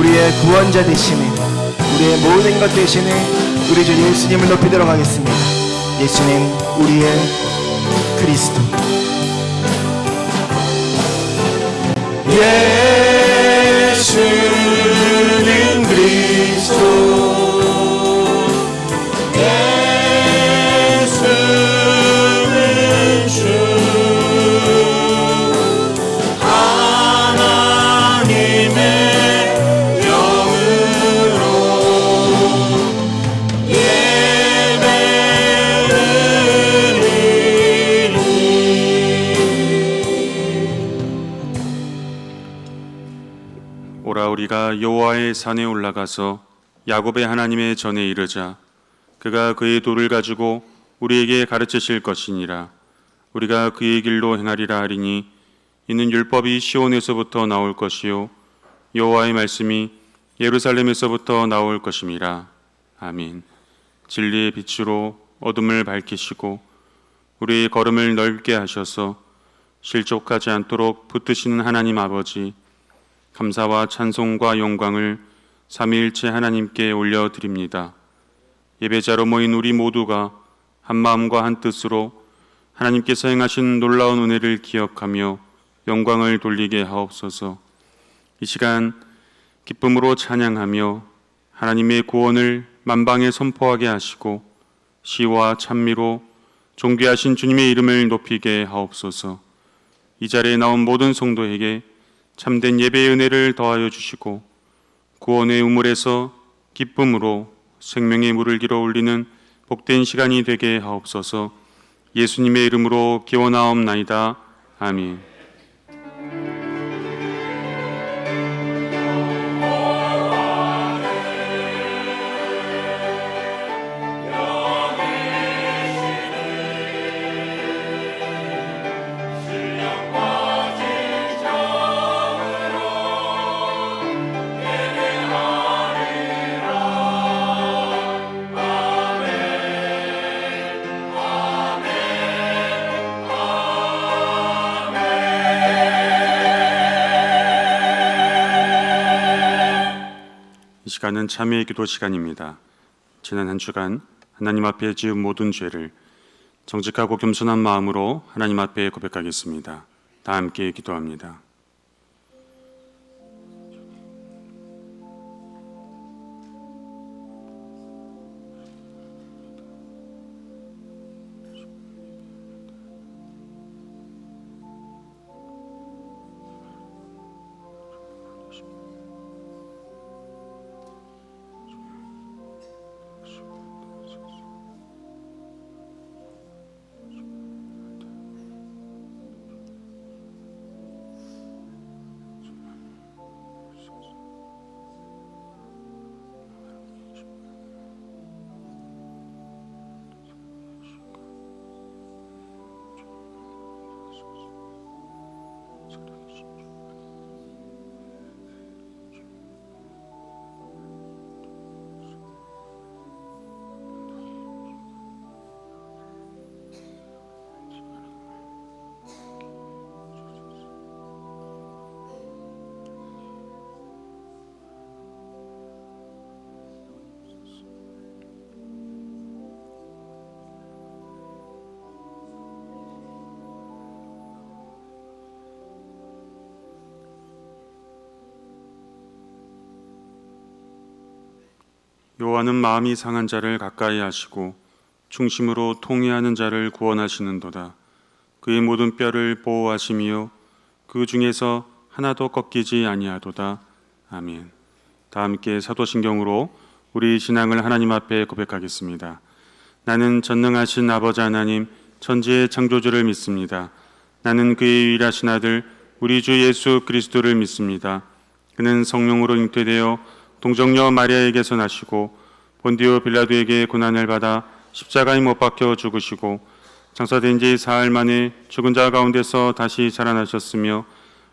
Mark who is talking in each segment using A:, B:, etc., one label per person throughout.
A: 우리의 구원자 되시는, 우리의 모든 것 되시는 우리 주 예수님을 높이도록 하겠습니다. 예수님 우리의 그리스도. 예수님 그리스도,
B: 오라 우리가 여호와의 산에 올라가서 야곱의 하나님의 전에 이르자. 그가 그의 도를 가지고 우리에게 가르치실 것이니라. 우리가 그의 길로 행하리라 하리니 이는 율법이 시온에서부터 나올 것이요 여호와의 말씀이 예루살렘에서부터 나올 것임이라. 아멘. 진리의 빛으로 어둠을 밝히시고 우리의 걸음을 넓게 하셔서 실족하지 않도록 붙드시는 하나님 아버지, 감사와 찬송과 영광을 삼위일체 하나님께 올려드립니다. 예배자로 모인 우리 모두가 한 마음과 한 뜻으로 하나님께서 행하신 놀라운 은혜를 기억하며 영광을 돌리게 하옵소서. 이 시간 기쁨으로 찬양하며 하나님의 구원을 만방에 선포하게 하시고 시와 찬미로 존귀하신 주님의 이름을 높이게 하옵소서. 이 자리에 나온 모든 성도에게 참된 예배의 은혜를 더하여 주시고 구원의 우물에서 기쁨으로 생명의 물을 길어 올리는 복된 시간이 되게 하옵소서. 예수님의 이름으로 기원하옵나이다. 아멘. 이 시간은 참회의 기도 시간입니다. 지난 한 주간 하나님 앞에 지은 모든 죄를 정직하고 겸손한 마음으로 하나님 앞에 고백하겠습니다. 다 함께 기도합니다. 여호와는 마음이 상한 자를 가까이 하시고 중심으로 통회하는 자를 구원하시는도다. 그의 모든 뼈를 보호하시며 그 중에서 하나도 꺾이지 아니하도다. 아멘. 다 함께 사도신경으로 우리 신앙을 하나님 앞에 고백하겠습니다. 나는 전능하신 아버지 하나님 천지의 창조주를 믿습니다. 나는 그의 유일하신 아들 우리 주 예수 그리스도를 믿습니다. 그는 성령으로 잉태되어 동정녀 마리아에게서 나시고 본디오 빌라도에게 고난을 받아 십자가에 못 박혀 죽으시고 장사된 지 사흘 만에 죽은 자 가운데서 다시 살아나셨으며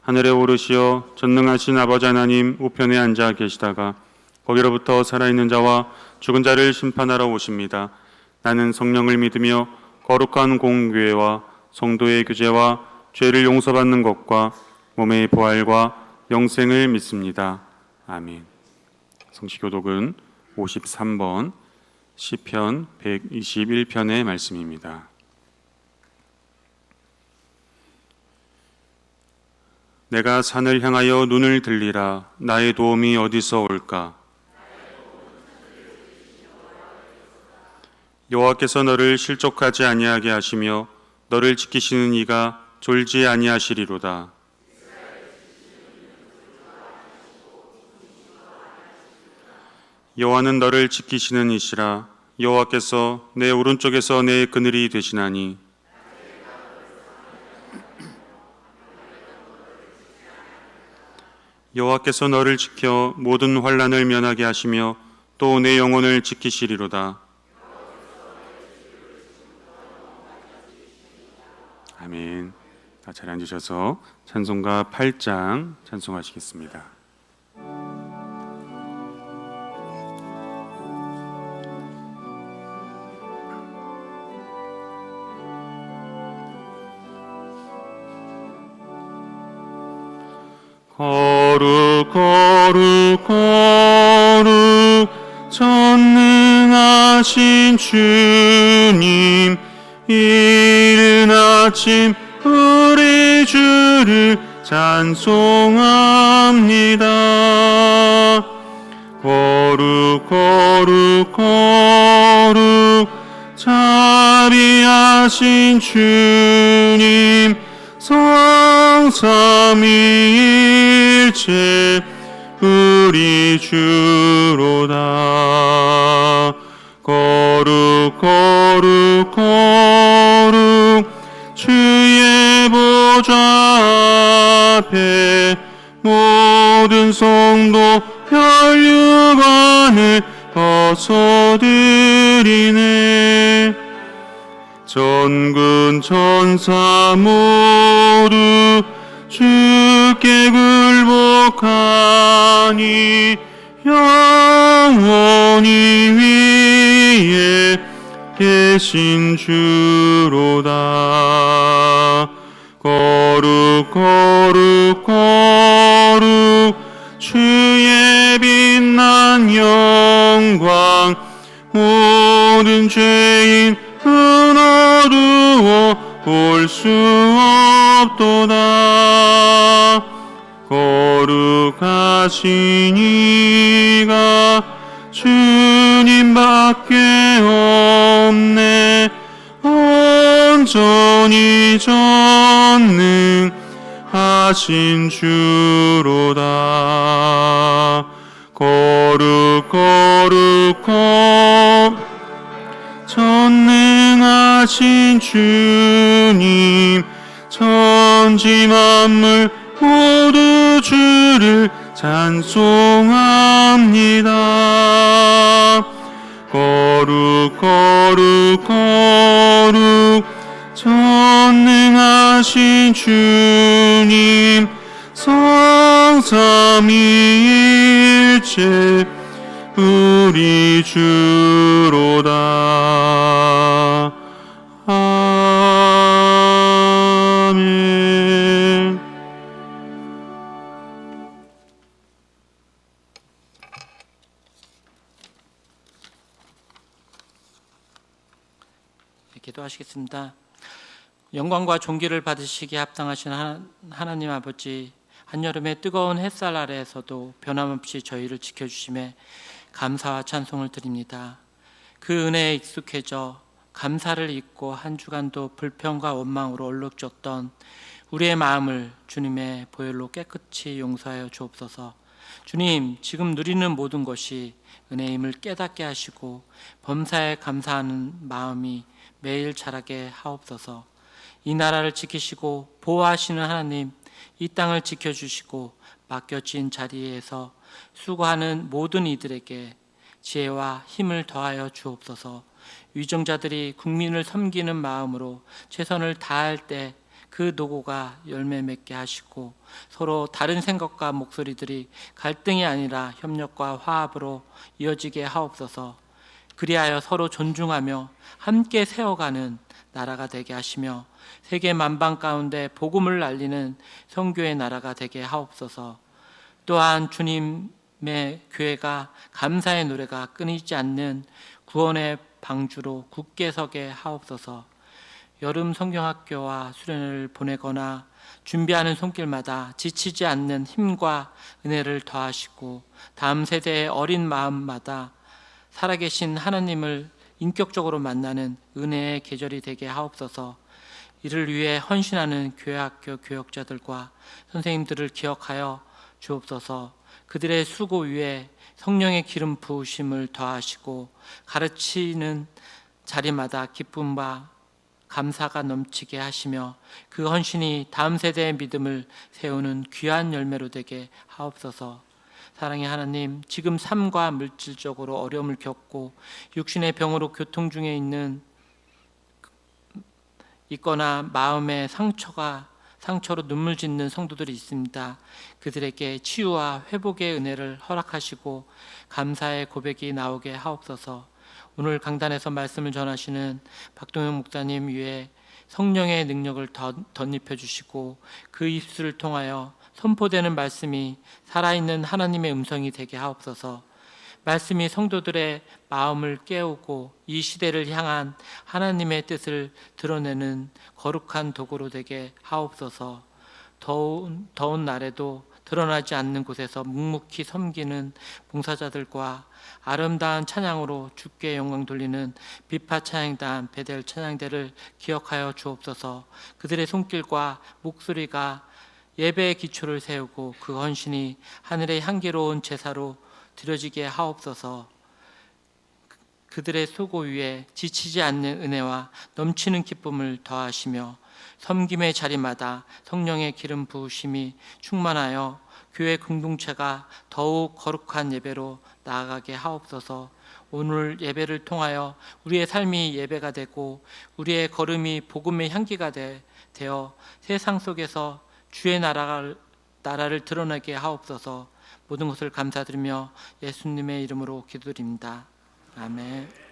B: 하늘에 오르시어 전능하신 아버지 하나님 우편에 앉아 계시다가 거기로부터 살아있는 자와 죽은 자를 심판하러 오십니다. 나는 성령을 믿으며 거룩한 공교회와 성도의 교제와 죄를 용서받는 것과 몸의 부활과 영생을 믿습니다. 아멘. 성시교독은 53번 시편 121편의 말씀입니다. 내가 산을 향하여 눈을 들리라. 나의 도움이 어디서 올까? 여호와께서 너를 실족하지 아니하게 하시며 너를 지키시는 이가 졸지 아니하시리로다. 여호와는 너를 지키시는 이시라. 여호와께서 내 오른쪽에서 내 그늘이 되시나니 여호와께서 너를 지켜 모든 환난을 면하게 하시며 또 내 영혼을 지키시리로다. 아멘. 다 자리 앉으셔서 찬송가 8장 찬송하시겠습니다. 거룩 거룩 거룩 전능하신 주님, 이른 아침 우리 주를 찬송합니다. 거룩 거룩 거룩 자비하신 주님, 성삼위일체 우리 주로다. 거룩 거룩 거룩 주의 보좌 앞에 모든 성도 혈육안을 벗어드리네. 전군 천사 모두 주께 굴복하니 영원히 위에 계신 주로다. 거룩 거룩 거룩 주의 빛난 영광 모든 죄인 어두워 볼 수 없도다. 거룩하신 이가 주님밖에 없네. 온전히 전능하신 주로다. 거룩 거룩 거룩 전능하신 주님, 천지 만물 모두 주를 찬송합니다. 거룩 거룩 거룩 전능하신 주님, 성삼위일체 우리 주로다. 아멘.
C: 기도하시겠습니다. 영광과 존귀를 받으시기에 합당하신 하나님 아버지, 한여름의 뜨거운 햇살 아래에서도 변함없이 저희를 지켜주심에 감사와 찬송을 드립니다. 그 은혜에 익숙해져 감사를 잊고 한 주간도 불평과 원망으로 얼룩졌던 우리의 마음을 주님의 보혈로 깨끗이 용서하여 주옵소서. 주님, 지금 누리는 모든 것이 은혜임을 깨닫게 하시고 범사에 감사하는 마음이 매일 자라게 하옵소서. 이 나라를 지키시고 보호하시는 하나님, 이 땅을 지켜주시고 맡겨진 자리에서 수고하는 모든 이들에게 지혜와 힘을 더하여 주옵소서. 위정자들이 국민을 섬기는 마음으로 최선을 다할 때 그 노고가 열매 맺게 하시고 서로 다른 생각과 목소리들이 갈등이 아니라 협력과 화합으로 이어지게 하옵소서. 그리하여 서로 존중하며 함께 세워가는 나라가 되게 하시며 세계 만방 가운데 복음을 알리는 선교의 나라가 되게 하옵소서. 또한 주님 교회가 감사의 노래가 끊이지 않는 구원의 방주로 굳게 서게 하옵소서. 여름 성경학교와 수련을 보내거나 준비하는 손길마다 지치지 않는 힘과 은혜를 더하시고 다음 세대의 어린 마음마다 살아계신 하나님을 인격적으로 만나는 은혜의 계절이 되게 하옵소서. 이를 위해 헌신하는 교회학교 교역자들과 선생님들을 기억하여 주옵소서. 그들의 수고 위에 성령의 기름 부으심을 더하시고 가르치는 자리마다 기쁨과 감사가 넘치게 하시며 그 헌신이 다음 세대의 믿음을 세우는 귀한 열매로 되게 하옵소서. 사랑의 하나님, 지금 삶과 물질적으로 어려움을 겪고 육신의 병으로 교통 중에 있거나 마음의 상처로 눈물 짓는 성도들이 있습니다. 그들에게 치유와 회복의 은혜를 허락하시고 감사의 고백이 나오게 하옵소서. 오늘 강단에서 말씀을 전하시는 박동영 목사님 위에 성령의 능력을 덧입혀 주시고 그 입술을 통하여 선포되는 말씀이 살아있는 하나님의 음성이 되게 하옵소서. 말씀이 성도들의 마음을 깨우고 이 시대를 향한 하나님의 뜻을 드러내는 거룩한 도구로 되게 하옵소서. 더운 날에도 드러나지 않는 곳에서 묵묵히 섬기는 봉사자들과 아름다운 찬양으로 주께 영광 돌리는 비파 찬양단 베델 찬양대를 기억하여 주옵소서. 그들의 손길과 목소리가 예배의 기초를 세우고 그 헌신이 하늘의 향기로운 제사로 드려지게 하옵소서. 그들의 수고 위에 지치지 않는 은혜와 넘치는 기쁨을 더하시며 섬김의 자리마다 성령의 기름 부으심이 충만하여 교회 공동체가 더욱 거룩한 예배로 나아가게 하옵소서. 오늘 예배를 통하여 우리의 삶이 예배가 되고 우리의 걸음이 복음의 향기가 되어 세상 속에서 주의 나라를 드러내게 하옵소서. 모든 것을 감사드리며 예수님의 이름으로 기도드립니다. 아멘.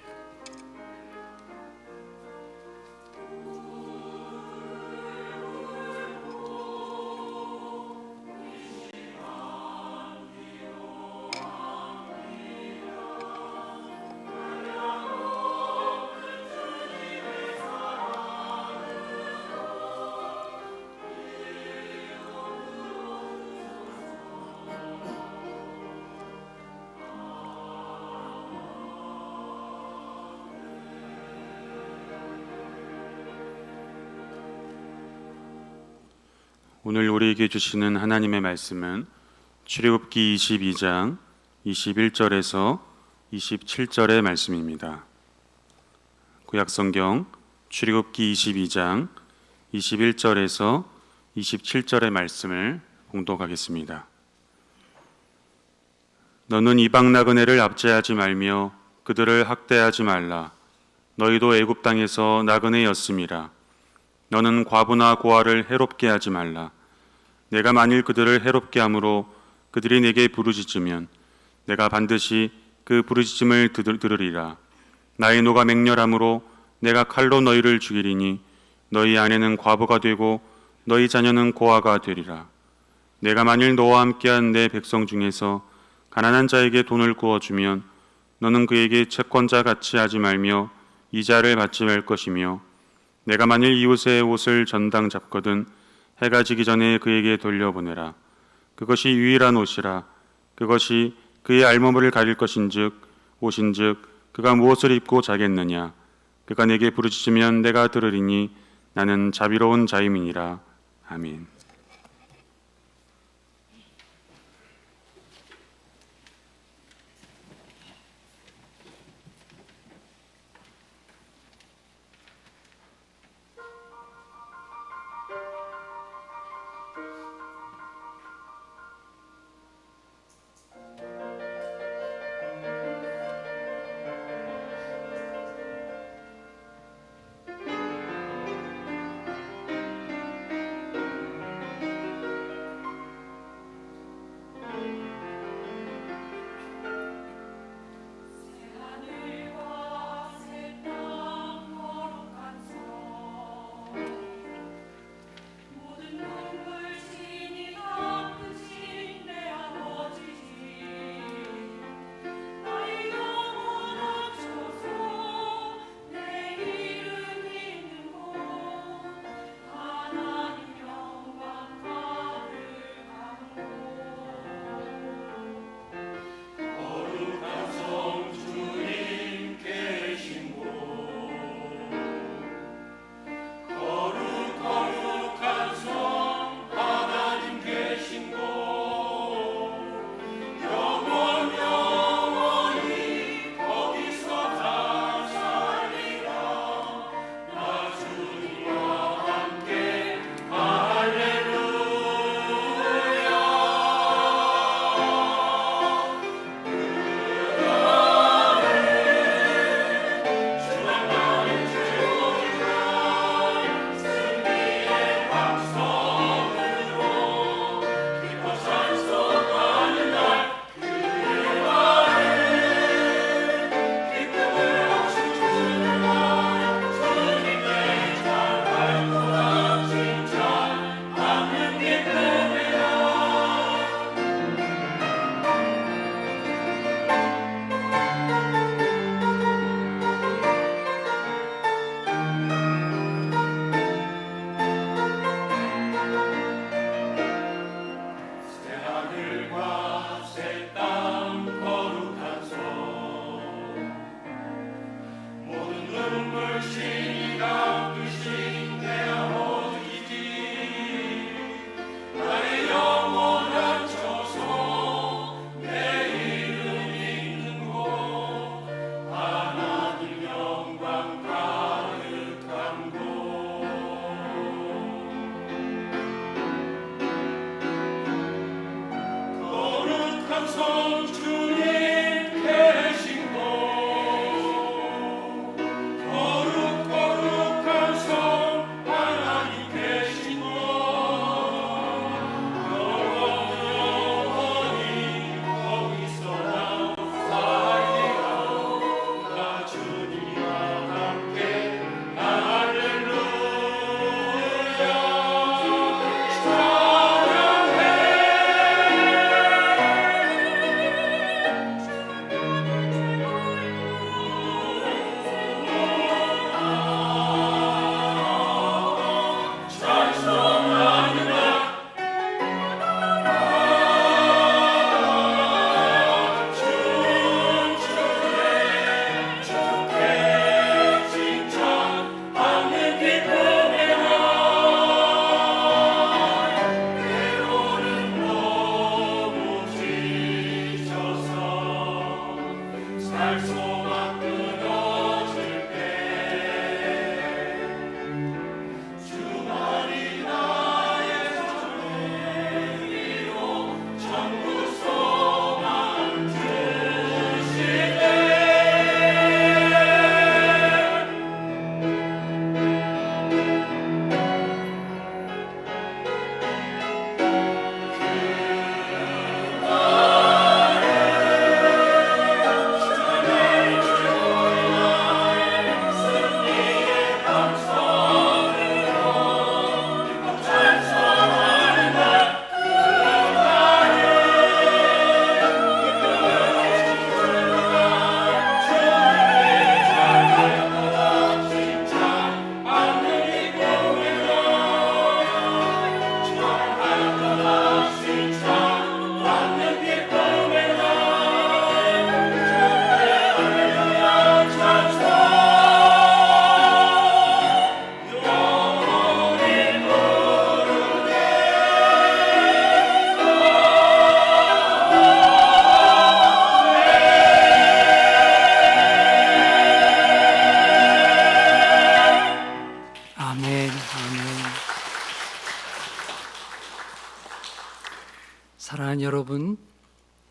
B: 오늘 우리에게 주시는 하나님의 말씀은 출애굽기 22장 21절에서 27절의 말씀입니다. 구약성경 출애굽기 22장 21절에서 27절의 말씀을 봉독하겠습니다. 너는 이방 나그네를 압제하지 말며 그들을 학대하지 말라. 너희도 애굽 땅에서 나그네였음이라. 너는 과부나 고아를 해롭게 하지 말라. 내가 만일 그들을 해롭게 함으로 그들이 내게 부르짖으면 내가 반드시 그 부르짖음을 들으리라. 나의 노가 맹렬함으로 내가 칼로 너희를 죽이리니 너희 아내는 과부가 되고 너희 자녀는 고아가 되리라. 내가 만일 너와 함께한 내 백성 중에서 가난한 자에게 돈을 구워주면 너는 그에게 채권자 같이 하지 말며 이자를 받지 말 것이며 내가 만일 이웃의 옷을 전당 잡거든 해가 지기 전에 그에게 돌려보내라. 그것이 유일한 옷이라. 그것이 그의 알몸을 가릴 것인즉 옷인즉 그가 무엇을 입고 자겠느냐. 그가 내게 부르짖으면 내가 들으리니 나는 자비로운 자임이니라. 아멘.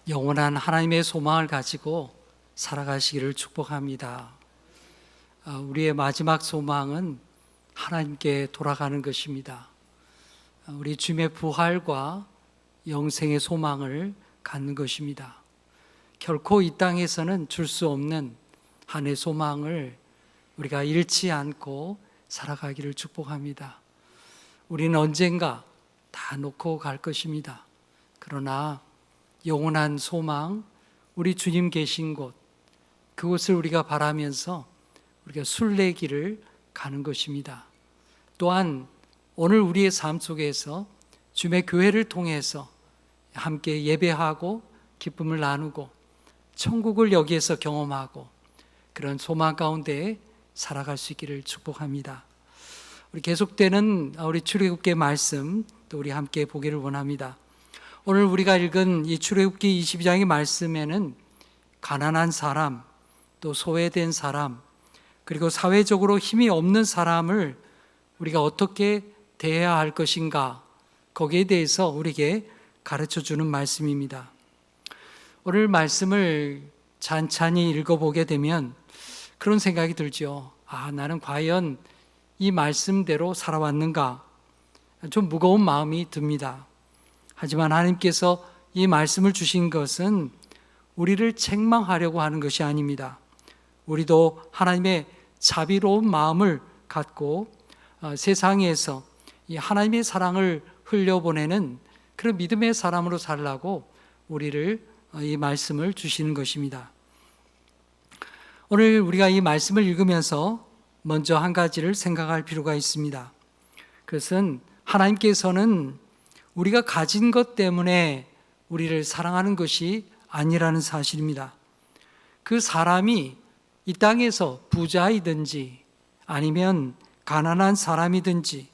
D: 영원한 하나님의 소망을 가지고 살아가시기를 축복합니다. 우리의 마지막 소망은 하나님께 돌아가는 것입니다. 우리 주님의 부활과 영생의 소망을 갖는 것입니다. 결코 이 땅에서는 줄 수 없는 하나님의 소망을 우리가 잃지 않고 살아가기를 축복합니다. 우리는 언젠가 다 놓고 갈 것입니다. 그러나 영원한 소망, 우리 주님 계신 곳, 그곳을 우리가 바라면서 우리가 순례길을 가는 것입니다. 또한 오늘 우리의 삶 속에서 주님의 교회를 통해서 함께 예배하고 기쁨을 나누고 천국을 여기에서 경험하고 그런 소망 가운데 살아갈 수 있기를 축복합니다. 우리 계속되는 우리 출애굽기 말씀 또 우리 함께 보기를 원합니다. 오늘 우리가 읽은 이 출애굽기 22장의 말씀에는 가난한 사람, 또 소외된 사람, 그리고 사회적으로 힘이 없는 사람을 우리가 어떻게 대해야 할 것인가, 거기에 대해서 우리에게 가르쳐 주는 말씀입니다. 오늘 말씀을 찬찬히 읽어보게 되면 그런 생각이 들죠. 나는 과연 이 말씀대로 살아왔는가? 좀 무거운 마음이 듭니다. 하지만 하나님께서 이 말씀을 주신 것은 우리를 책망하려고 하는 것이 아닙니다. 우리도 하나님의 자비로운 마음을 갖고 세상에서 이 하나님의 사랑을 흘려보내는 그런 믿음의 사람으로 살라고 우리를 이 말씀을 주시는 것입니다. 오늘 우리가 이 말씀을 읽으면서 먼저 한 가지를 생각할 필요가 있습니다. 그것은 하나님께서는 우리가 가진 것 때문에 우리를 사랑하는 것이 아니라는 사실입니다. 그 사람이 이 땅에서 부자이든지 아니면 가난한 사람이든지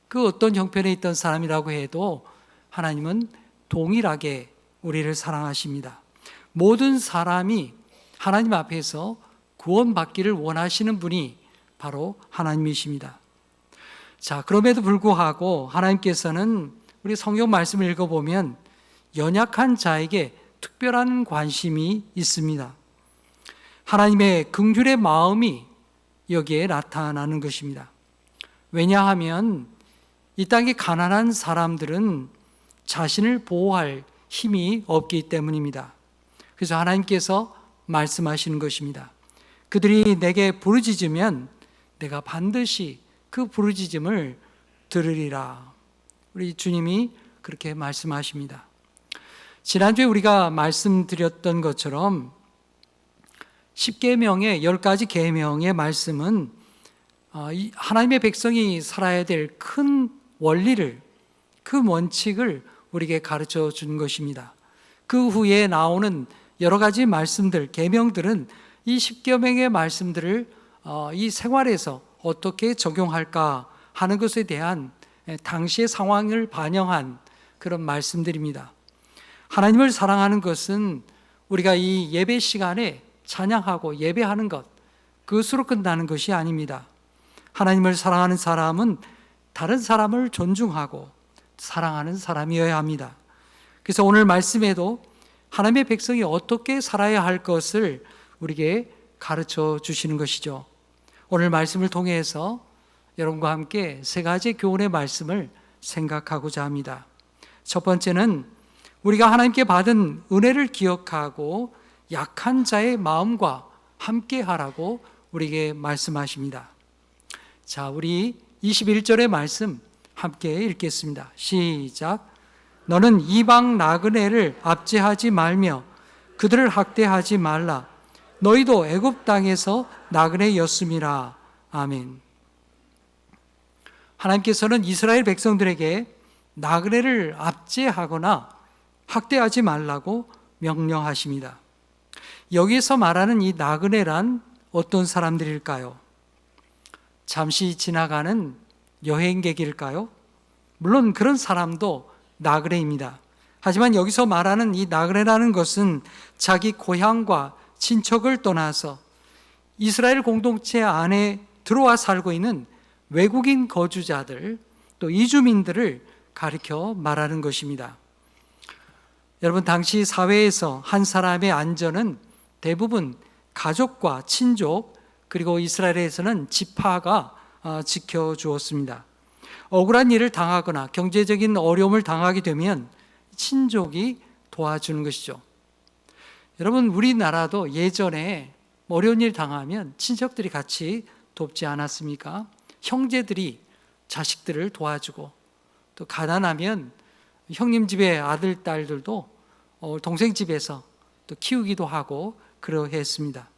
D: 그 어떤 형편에 있던 사람이라고 해도 하나님은 동일하게 우리를 사랑하십니다. 모든 사람이 하나님 앞에서 구원받기를 원하시는 분이 바로 하나님이십니다. 자, 그럼에도 불구하고 하나님께서는 우리 성경 말씀을 읽어보면 연약한 자에게 특별한 관심이 있습니다. 하나님의 긍휼의 마음이 여기에 나타나는 것입니다. 왜냐하면 이 땅의 가난한 사람들은 자신을 보호할 힘이 없기 때문입니다. 그래서 하나님께서 말씀하시는 것입니다. 그들이 내게 부르짖으면 내가 반드시 그 부르짖음을 들으리라. 우리 주님이 그렇게 말씀하십니다. 지난주에 우리가 말씀드렸던 것처럼 10계명의 10가지 계명의 말씀은 하나님의 백성이 살아야 될 큰 원리를, 그 원칙을 우리에게 가르쳐 준 것입니다. 그 후에 나오는 여러 가지 말씀들, 계명들은 이 10계명의 말씀들을 이 생활에서 어떻게 적용할까 하는 것에 대한 당시의 상황을 반영한 그런 말씀들입니다. 하나님을 사랑하는 것은 우리가 이 예배 시간에 찬양하고 예배하는 것, 그것으로 끝나는 것이 아닙니다. 하나님을 사랑하는 사람은 다른 사람을 존중하고 사랑하는 사람이어야 합니다. 그래서 오늘 말씀에도 하나님의 백성이 어떻게 살아야 할 것을 우리에게 가르쳐 주시는 것이죠. 오늘 말씀을 통해서 여러분과 함께 세 가지 교훈의 말씀을 생각하고자 합니다. 첫 번째는 우리가 하나님께 받은 은혜를 기억하고 약한 자의 마음과 함께 하라고 우리에게 말씀하십니다. 자, 우리 21절의 말씀 함께 읽겠습니다. 시작. 너는 이방 나그네를 압제하지 말며 그들을 학대하지 말라. 너희도 애굽 땅에서 나그네였음이라. 아멘. 하나님께서는 이스라엘 백성들에게 나그네를 압제하거나 학대하지 말라고 명령하십니다. 여기서 말하는 이 나그네란 어떤 사람들일까요? 잠시 지나가는 여행객일까요? 물론 그런 사람도 나그네입니다. 하지만 여기서 말하는 이 나그네라는 것은 자기 고향과 친척을 떠나서 이스라엘 공동체 안에 들어와 살고 있는 외국인 거주자들, 또 이주민들을 가리켜 말하는 것입니다. 여러분, 당시 사회에서 한 사람의 안전은 대부분 가족과 친족, 그리고 이스라엘에서는 지파가 지켜주었습니다. 억울한 일을 당하거나 경제적인 어려움을 당하게 되면 친족이 도와주는 것이죠. 여러분, 우리나라도 예전에 어려운 일 당하면 친척들이 같이 돕지 않았습니까? 형제들이 자식들을 도와주고, 또 가난하면 형님 집의 아들, 딸들도 동생 집에서 또 키우기도 하고 그러했습니다.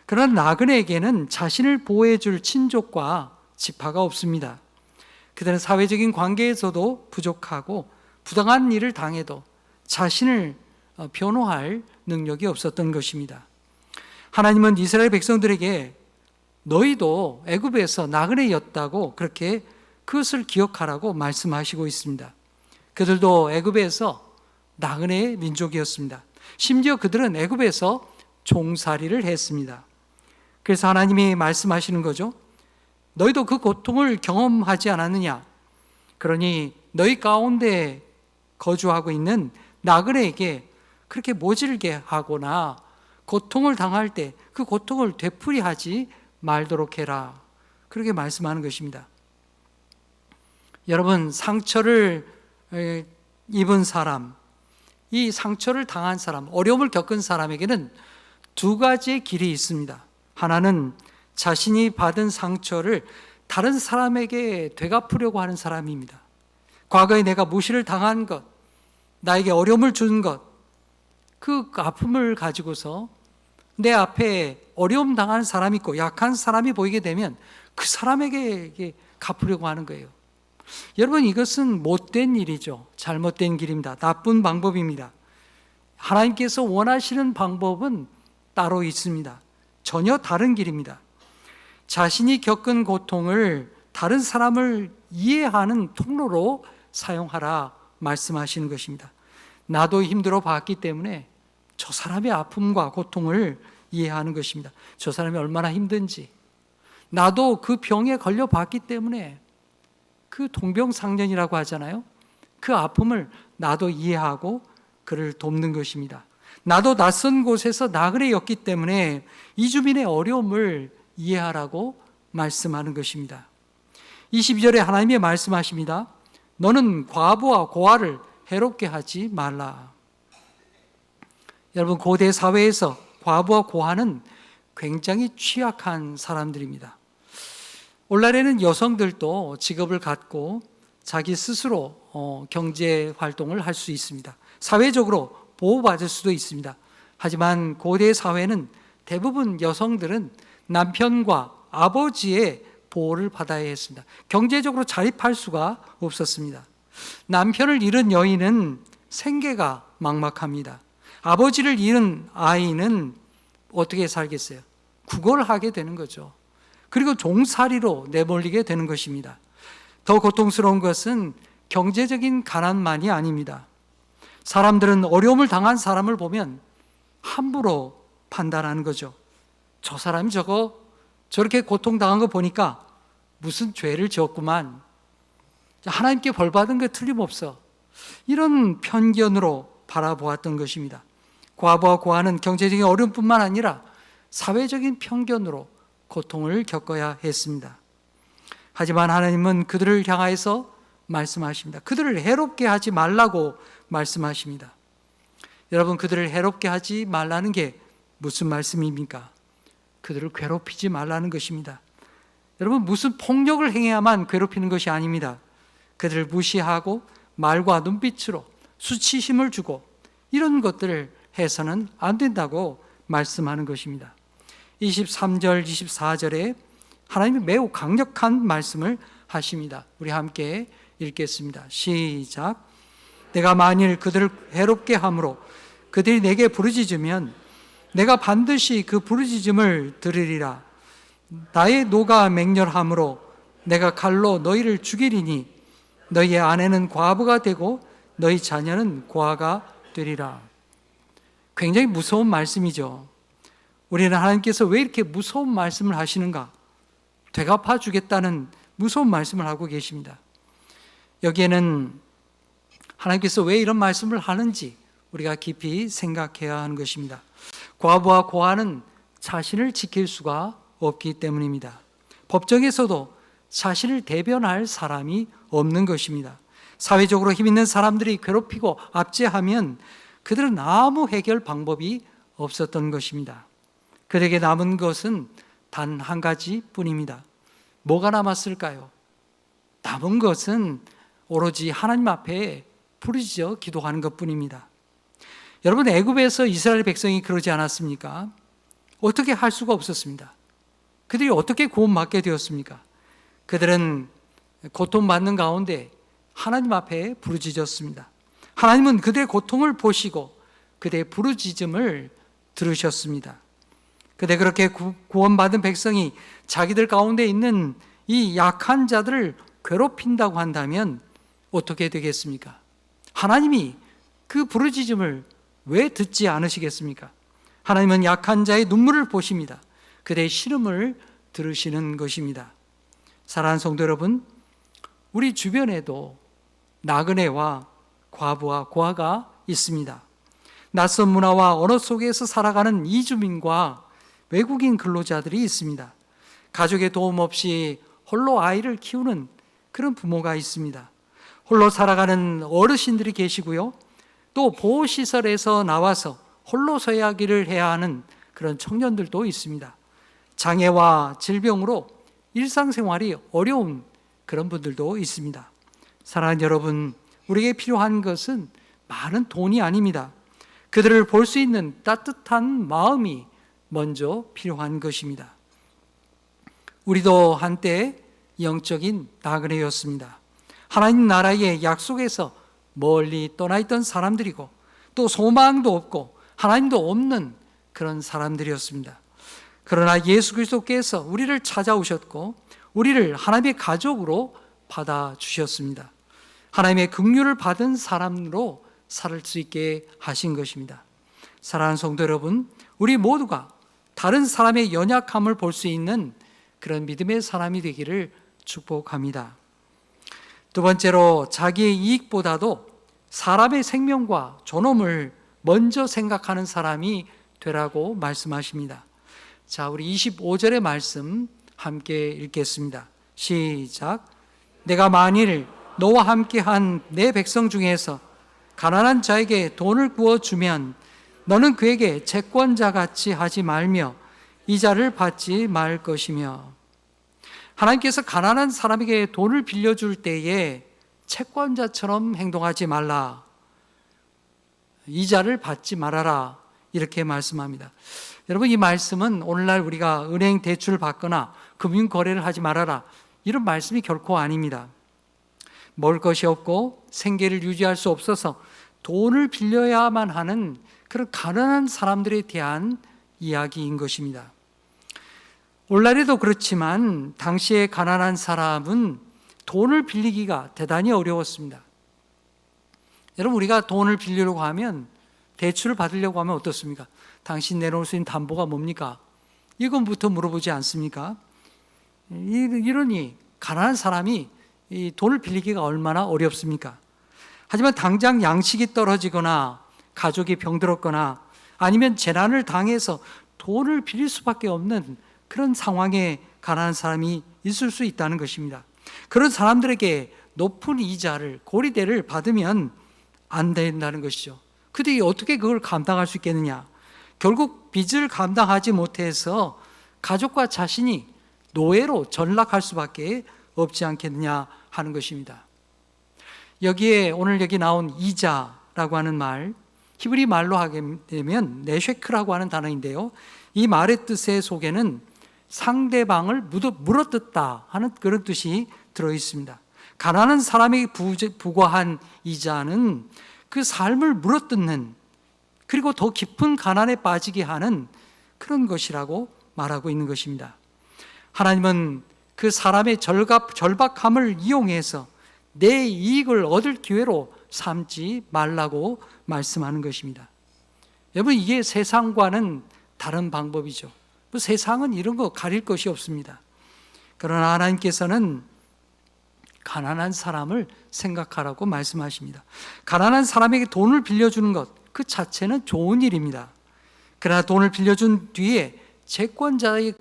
D: 그러나 나그네에게는 자신을 보호해 줄 친족과 지파가 없습니다. 그들은 사회적인 관계에서도 부족하고 부당한 일을 당해도 자신을 변호할 능력이 없었던 것입니다. 하나님은 이스라엘 백성들에게 너희도 애굽에서 나그네였다고 그렇게 그것을 기억하라고 말씀하시고 있습니다. 그들도 애굽에서 나그네의 민족이었습니다. 심지어 그들은 애굽에서 종살이를 했습니다. 그래서 하나님이 말씀하시는 거죠. 너희도 그 고통을 경험하지 않았느냐? 그러니 너희 가운데 거주하고 있는 나그네에게 그렇게 모질게 하거나 고통을 당할 때 그 고통을 되풀이하지 말도록 해라. 그렇게 말씀하는 것입니다. 여러분, 상처를 입은 사람, 이 상처를 당한 사람, 어려움을 겪은 사람에게는 두 가지의 길이 있습니다. 하나는 자신이 받은 상처를 다른 사람에게 되갚으려고 하는 사람입니다. 과거에 내가 무시를 당한 것, 나에게 어려움을 준 것, 그 아픔을 가지고서 내 앞에 어려움 당하는 사람이 있고 약한 사람이 보이게 되면 그 사람에게 갚으려고 하는 거예요. 여러분, 이것은 못된 일이죠. 잘못된 길입니다. 나쁜 방법입니다. 하나님께서 원하시는 방법은 따로 있습니다. 전혀 다른 길입니다. 자신이 겪은 고통을 다른 사람을 이해하는 통로로 사용하라 말씀하시는 것입니다. 나도 힘들어 봤기 때문에 저 사람의 아픔과 고통을 이해하는 것입니다. 저 사람이 얼마나 힘든지, 나도 그 병에 걸려 봤기 때문에 그 동병상련이라고 하잖아요. 그 아픔을 나도 이해하고 그를 돕는 것입니다. 나도 낯선 곳에서 나그네였기 때문에 이주민의 어려움을 이해하라고 말씀하는 것입니다. 22절에 하나님이 말씀하십니다. 너는 과부와 고아를 해롭게 하지 말라. 여러분, 고대 사회에서 과부와 고아는 굉장히 취약한 사람들입니다. 오늘날에는 여성들도 직업을 갖고 자기 스스로 경제 활동을 할 수 있습니다. 사회적으로 보호받을 수도 있습니다. 하지만 고대 사회는 대부분 여성들은 남편과 아버지의 보호를 받아야 했습니다. 경제적으로 자립할 수가 없었습니다. 남편을 잃은 여인은 생계가 막막합니다. 아버지를 잃은 아이는 어떻게 살겠어요? 구걸하게 되는 거죠. 그리고 종살이로 내몰리게 되는 것입니다. 더 고통스러운 것은 경제적인 가난만이 아닙니다. 사람들은 어려움을 당한 사람을 보면 함부로 판단하는 거죠. 저 사람이 저렇게 고통당한 거 보니까 무슨 죄를 지었구만. 하나님께 벌 받은 거 틀림없어. 이런 편견으로 바라보았던 것입니다. 과부와 고아는 경제적인 어려움뿐만 아니라 사회적인 편견으로 고통을 겪어야 했습니다. 하지만 하나님은 그들을 향하여서 말씀하십니다. 그들을 해롭게 하지 말라고 말씀하십니다. 여러분, 그들을 해롭게 하지 말라는 게 무슨 말씀입니까? 그들을 괴롭히지 말라는 것입니다. 여러분, 무슨 폭력을 행해야만 괴롭히는 것이 아닙니다. 그들을 무시하고 말과 눈빛으로 수치심을 주고 이런 것들을 해서는 안 된다고 말씀하는 것입니다. 23절, 24절에 하나님이 매우 강력한 말씀을 하십니다. 우리 함께 읽겠습니다. 시작. 내가 만일 그들을 해롭게 함으로 그들이 내게 부르짖으면 내가 반드시 그 부르짖음을 들으리라. 나의 노가 맹렬함으로 내가 칼로 너희를 죽이리니 너희의 아내는 과부가 되고 너희 자녀는 고아가 되리라. 굉장히 무서운 말씀이죠. 우리는 하나님께서 왜 이렇게 무서운 말씀을 하시는가? 되갚아 주겠다는 무서운 말씀을 하고 계십니다. 여기에는 하나님께서 왜 이런 말씀을 하는지 우리가 깊이 생각해야 하는 것입니다. 과부와 고아는 자신을 지킬 수가 없기 때문입니다. 법정에서도 자신을 대변할 사람이 없는 것입니다. 사회적으로 힘 있는 사람들이 괴롭히고 압제하면 그들은 아무 해결 방법이 없었던 것입니다. 그들에게 남은 것은 단 한 가지 뿐입니다. 뭐가 남았을까요? 남은 것은 오로지 하나님 앞에 부르짖어 기도하는 것뿐입니다. 여러분, 애굽에서 이스라엘 백성이 그러지 않았습니까? 어떻게 할 수가 없었습니다. 그들이 어떻게 구원받게 되었습니까? 그들은 고통받는 가운데 하나님 앞에 부르짖었습니다. 하나님은 그들의 고통을 보시고 그들의 부르짖음을 들으셨습니다. 그런데 그렇게 구원받은 백성이 자기들 가운데 있는 이 약한 자들을 괴롭힌다고 한다면 어떻게 되겠습니까? 하나님이 그 부르짖음을 왜 듣지 않으시겠습니까? 하나님은 약한 자의 눈물을 보십니다. 그들의 신음을 들으시는 것입니다. 사랑하는 성도 여러분, 우리 주변에도 나그네와 과부와 고아가 있습니다. 낯선 문화와 언어 속에서 살아가는 이주민과 외국인 근로자들이 있습니다. 가족의 도움 없이 홀로 아이를 키우는 그런 부모가 있습니다. 홀로 살아가는 어르신들이 계시고요. 또 보호시설에서 나와서 홀로 서야기를 해야 하는 그런 청년들도 있습니다. 장애와 질병으로 일상생활이 어려운 그런 분들도 있습니다. 사랑하는 여러분, 우리에게 필요한 것은 많은 돈이 아닙니다. 그들을 볼 수 있는 따뜻한 마음이 먼저 필요한 것입니다. 우리도 한때 영적인 나그네였습니다. 하나님 나라의 약속에서 멀리 떠나 있던 사람들이고 또 소망도 없고 하나님도 없는 그런 사람들이었습니다. 그러나 예수 그리스도께서 우리를 찾아오셨고 우리를 하나님의 가족으로 받아주셨습니다. 하나님의 긍휼을 받은 사람으로 살 수 있게 하신 것입니다. 사랑하는 성도 여러분, 우리 모두가 다른 사람의 연약함을 볼 수 있는 그런 믿음의 사람이 되기를 축복합니다. 두 번째로, 자기의 이익보다도 사람의 생명과 존엄을 먼저 생각하는 사람이 되라고 말씀하십니다. 자, 우리 25절의 말씀 함께 읽겠습니다. 시작. 내가 만일 너와 함께한 내 백성 중에서 가난한 자에게 돈을 구워주면 너는 그에게 채권자같이 하지 말며 이자를 받지 말 것이며. 하나님께서 가난한 사람에게 돈을 빌려줄 때에 채권자처럼 행동하지 말라, 이자를 받지 말아라, 이렇게 말씀합니다. 여러분, 이 말씀은 오늘날 우리가 은행 대출을 받거나 금융거래를 하지 말아라, 이런 말씀이 결코 아닙니다. 먹을 것이 없고 생계를 유지할 수 없어서 돈을 빌려야만 하는 그런 가난한 사람들에 대한 이야기인 것입니다. 오늘날에도 그렇지만 당시에 가난한 사람은 돈을 빌리기가 대단히 어려웠습니다. 여러분, 우리가 돈을 빌리려고 하면, 대출을 받으려고 하면 어떻습니까? 당신 내놓을 수 있는 담보가 뭡니까? 이건부터 물어보지 않습니까? 이러니 가난한 사람이 이 돈을 빌리기가 얼마나 어렵습니까? 하지만 당장 양식이 떨어지거나 가족이 병들었거나 아니면 재난을 당해서 돈을 빌릴 수밖에 없는 그런 상황에 가난한 사람이 있을 수 있다는 것입니다. 그런 사람들에게 높은 이자를, 고리대를 받으면 안 된다는 것이죠. 그들이 어떻게 그걸 감당할 수 있겠느냐? 결국 빚을 감당하지 못해서 가족과 자신이 노예로 전락할 수밖에 없지 않겠느냐 하는 것입니다. 여기에 오늘 여기 나온 이자라고 하는 말, 히브리 말로 하게 되면 네쉐크라고 하는 단어인데요, 이 말의 뜻의 속에는 상대방을 물어뜯다 하는 그런 뜻이 들어있습니다. 가난한 사람에게 부과한 이자는 그 삶을 물어뜯는, 그리고 더 깊은 가난에 빠지게 하는 그런 것이라고 말하고 있는 것입니다. 하나님은 그 사람의 절박함을 이용해서 내 이익을 얻을 기회로 삼지 말라고 말씀하는 것입니다. 여러분, 이게 세상과는 다른 방법이죠. 세상은 이런 거 가릴 것이 없습니다. 그러나 하나님께서는 가난한 사람을 생각하라고 말씀하십니다. 가난한 사람에게 돈을 빌려주는 것, 그 자체는 좋은 일입니다. 그러나 돈을 빌려준 뒤에 채권자의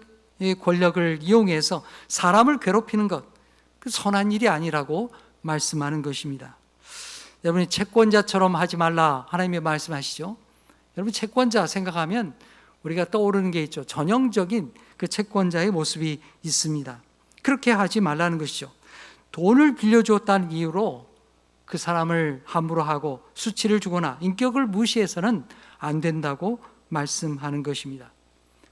D: 권력을 이용해서 사람을 괴롭히는 것, 그 선한 일이 아니라고 말씀하는 것입니다. 여러분이 채권자처럼 하지 말라 하나님의 말씀하시죠. 여러분 채권자 생각하면 우리가 떠오르는 게 있죠. 전형적인 그 채권자의 모습이 있습니다. 그렇게 하지 말라는 것이죠. 돈을 빌려주었다는 이유로 그 사람을 함부로 하고 수치를 주거나 인격을 무시해서는 안 된다고 말씀하는 것입니다.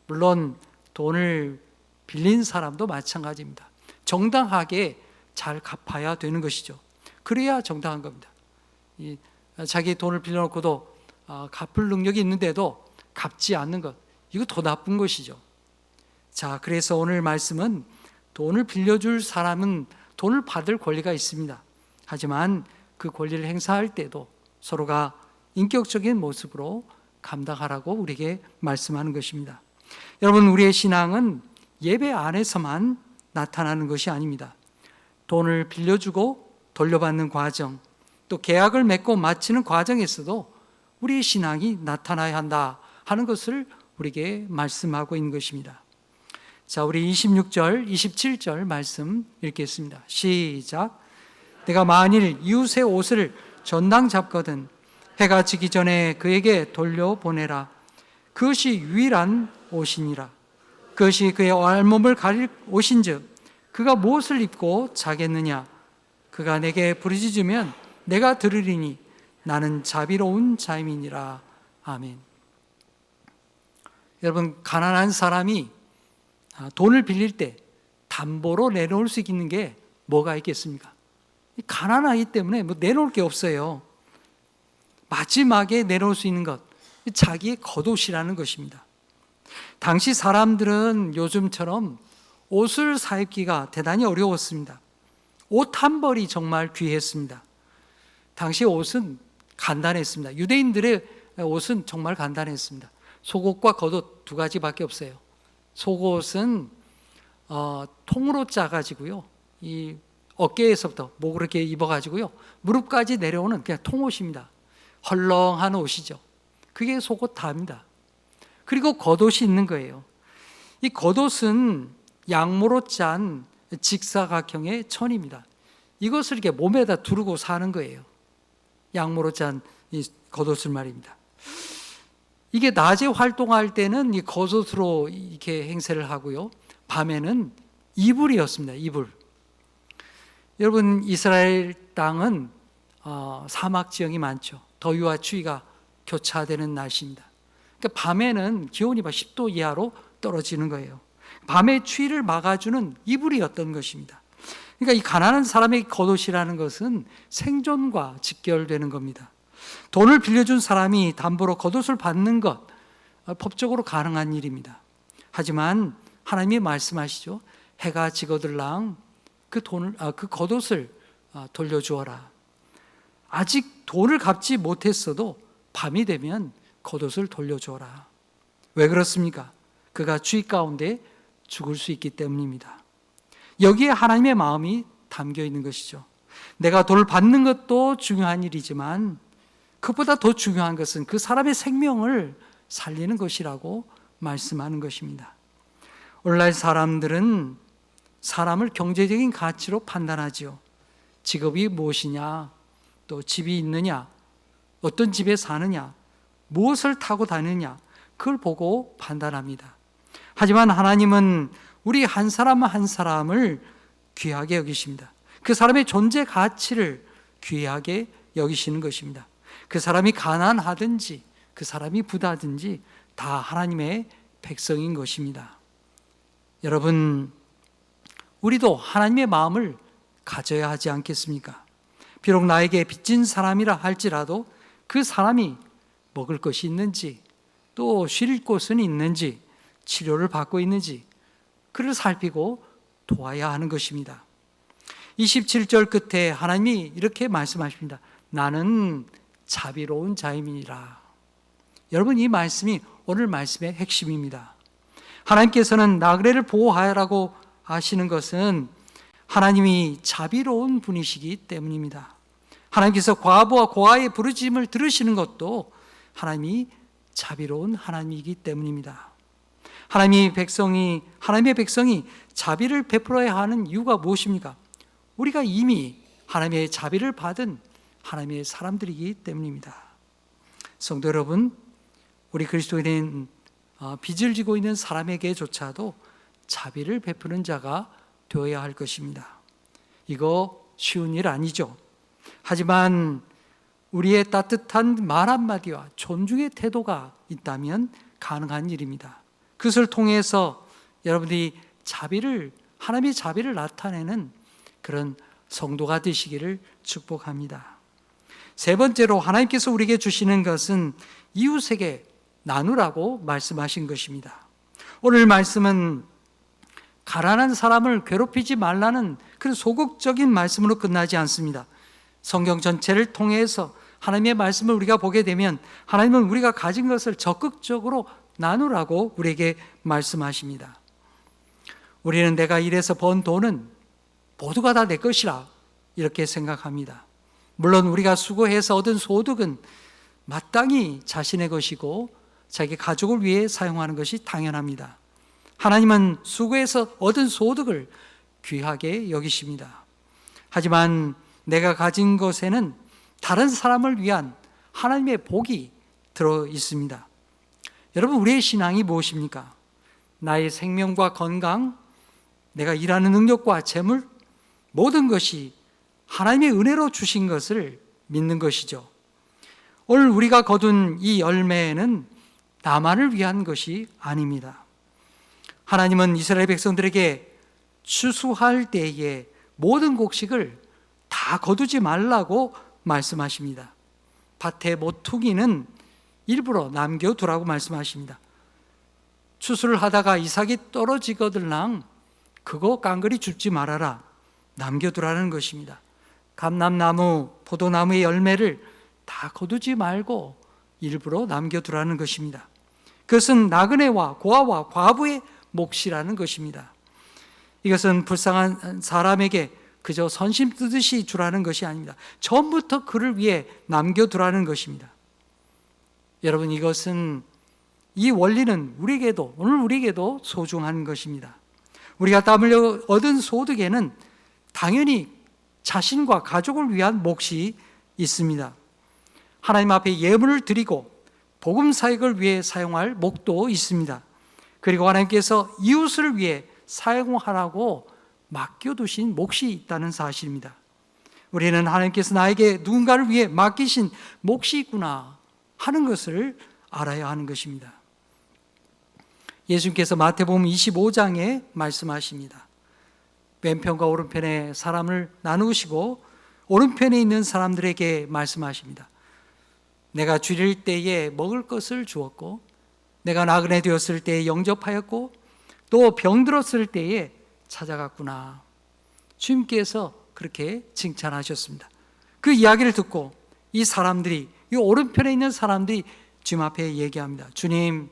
D: 물론 돈을 빌린 사람도 마찬가지입니다. 정당하게 잘 갚아야 되는 것이죠. 그래야 정당한 겁니다. 자기 돈을 빌려놓고도 갚을 능력이 있는데도 갚지 않는 것, 이거 더 나쁜 것이죠. 자, 그래서 오늘 말씀은 돈을 빌려줄 사람은 돈을 받을 권리가 있습니다. 하지만 그 권리를 행사할 때도 서로가 인격적인 모습으로 감당하라고 우리에게 말씀하는 것입니다. 여러분, 우리의 신앙은 예배 안에서만 나타나는 것이 아닙니다. 돈을 빌려주고 돌려받는 과정, 또 계약을 맺고 마치는 과정에서도 우리의 신앙이 나타나야 한다 하는 것을 우리에게 말씀하고 있는 것입니다. 자, 우리 26절, 27절 말씀 읽겠습니다. 시작. 내가 만일 이웃의 옷을 전당 잡거든 해가 지기 전에 그에게 돌려보내라. 그것이 유일한 옷이니라. 그것이 그의 알몸을 가릴 옷인즉 그가 무엇을 입고 자겠느냐. 그가 내게 부르짖으면 내가 들으리니 나는 자비로운 자임이니라. 아멘. 여러분, 가난한 사람이 돈을 빌릴 때 담보로 내놓을 수 있는 게 뭐가 있겠습니까? 가난하기 때문에 뭐 내놓을 게 없어요. 마지막에 내놓을 수 있는 것, 자기의 겉옷이라는 것입니다. 당시 사람들은 요즘처럼 옷을 사 입기가 대단히 어려웠습니다. 옷 한 벌이 정말 귀했습니다. 당시 옷은 간단했습니다. 유대인들의 옷은 정말 간단했습니다. 속옷과 겉옷 두 가지밖에 없어요. 속옷은 통으로 짜가지고요, 이 어깨에서부터 목으로 이렇게 입어가지고요, 무릎까지 내려오는 그냥 통옷입니다. 헐렁한 옷이죠. 그게 속옷 다입니다. 그리고 겉옷이 있는 거예요. 이 겉옷은 양모로 짠 직사각형의 천입니다. 이것을 이렇게 몸에다 두르고 사는 거예요. 양모로 짠 이 겉옷을 말입니다. 이게 낮에 활동할 때는 이 겉옷으로 이렇게 행세를 하고요, 밤에는 이불이었습니다. 이불. 여러분, 이스라엘 땅은 사막 지형이 많죠. 더위와 추위가 교차되는 날씨입니다. 그러니까 밤에는 기온이 10도 이하로 떨어지는 거예요. 밤의 추위를 막아주는 이불이었던 것입니다. 그러니까 이 가난한 사람의 겉옷이라는 것은 생존과 직결되는 겁니다. 돈을 빌려준 사람이 담보로 겉옷을 받는 것, 법적으로 가능한 일입니다. 하지만 하나님이 말씀하시죠. 해가 지거들랑 그 겉옷을 돌려주어라. 아직 돈을 갚지 못했어도 밤이 되면 겉옷을 돌려주어라. 왜 그렇습니까? 그가 추위 가운데 죽을 수 있기 때문입니다. 여기에 하나님의 마음이 담겨 있는 것이죠. 내가 돈을 받는 것도 중요한 일이지만 그보다 더 중요한 것은 그 사람의 생명을 살리는 것이라고 말씀하는 것입니다. 오늘날 사람들은 사람을 경제적인 가치로 판단하지요. 직업이 무엇이냐, 또 집이 있느냐, 어떤 집에 사느냐, 무엇을 타고 다니느냐, 그걸 보고 판단합니다. 하지만 하나님은 우리 한 사람 한 사람을 귀하게 여기십니다. 그 사람의 존재 가치를 귀하게 여기시는 것입니다. 그 사람이 가난하든지 그 사람이 부자든지 다 하나님의 백성인 것입니다. 여러분, 우리도 하나님의 마음을 가져야 하지 않겠습니까? 비록 나에게 빚진 사람이라 할지라도 그 사람이 먹을 것이 있는지, 또 쉴 곳은 있는지, 치료를 받고 있는지 그를 살피고 도와야 하는 것입니다. 27절 끝에 하나님이 이렇게 말씀하십니다. 나는 자비로운 자임이니라. 여러분, 이 말씀이 오늘 말씀의 핵심입니다. 하나님께서는 나그네를 보호하라고 하시는 것은 하나님이 자비로운 분이시기 때문입니다. 하나님께서 과부와 고아의 부르짖음을 들으시는 것도 하나님이 자비로운 하나님이기 때문입니다. 하나님의 백성이 자비를 베풀어야 하는 이유가 무엇입니까? 우리가 이미 하나님의 자비를 받은 하나님의 사람들이기 때문입니다. 성도 여러분, 우리 그리스도인은 빚을 지고 있는 사람에게조차도 자비를 베푸는 자가 되어야 할 것입니다. 이거 쉬운 일 아니죠. 하지만 우리의 따뜻한 말 한마디와 존중의 태도가 있다면 가능한 일입니다. 그것을 통해서 여러분들이 하나님의 자비를 나타내는 그런 성도가 되시기를 축복합니다. 세 번째로 하나님께서 우리에게 주시는 것은 이웃에게 나누라고 말씀하신 것입니다. 오늘 말씀은 가난한 사람을 괴롭히지 말라는 그런 소극적인 말씀으로 끝나지 않습니다. 성경 전체를 통해서 하나님의 말씀을 우리가 보게 되면 하나님은 우리가 가진 것을 적극적으로 나누라고 우리에게 말씀하십니다. 우리는 내가 일해서 번 돈은 모두가 다 내 것이라 이렇게 생각합니다. 물론 우리가 수고해서 얻은 소득은 마땅히 자신의 것이고 자기 가족을 위해 사용하는 것이 당연합니다. 하나님은 수고해서 얻은 소득을 귀하게 여기십니다. 하지만 내가 가진 것에는 다른 사람을 위한 하나님의 복이 들어 있습니다. 여러분, 우리의 신앙이 무엇입니까? 나의 생명과 건강, 내가 일하는 능력과 재물, 모든 것이 하나님의 은혜로 주신 것을 믿는 것이죠. 오늘 우리가 거둔 이 열매는 나만을 위한 것이 아닙니다. 하나님은 이스라엘 백성들에게 추수할 때에 모든 곡식을 다 거두지 말라고 말씀하십니다. 밭의 모퉁이는 일부러 남겨두라고 말씀하십니다. 추수를 하다가 이삭이 떨어지거들랑 그거 깡그리 줍지 말아라, 남겨두라는 것입니다. 감람나무, 포도나무의 열매를 다 거두지 말고 일부러 남겨두라는 것입니다. 그것은 나그네와 고아와 과부의 몫이라는 것입니다. 이것은 불쌍한 사람에게 그저 선심 뜨듯이 주라는 것이 아닙니다. 처음부터 그를 위해 남겨두라는 것입니다. 여러분, 이 원리는 오늘 우리에게도 소중한 것입니다. 우리가 땀 흘려 얻은 소득에는 당연히 자신과 가족을 위한 몫이 있습니다. 하나님 앞에 예물을 드리고 복음 사역을 위해 사용할 목도 있습니다. 그리고 하나님께서 이웃을 위해 사용하라고 맡겨두신 몫이 있다는 사실입니다. 우리는 하나님께서 나에게 누군가를 위해 맡기신 몫이 있구나 하는 것을 알아야 하는 것입니다. 예수님께서 마태복음 25장에 말씀하십니다. 왼편과 오른편에 사람을 나누시고 오른편에 있는 사람들에게 말씀하십니다. 내가 줄일 때에 먹을 것을 주었고, 내가 나그네 되었을 때에 영접하였고, 또 병들었을 때에 찾아갔구나. 주님께서 그렇게 칭찬하셨습니다. 그 이야기를 듣고 이 오른편에 있는 사람들이 주님 앞에 얘기합니다. 주님,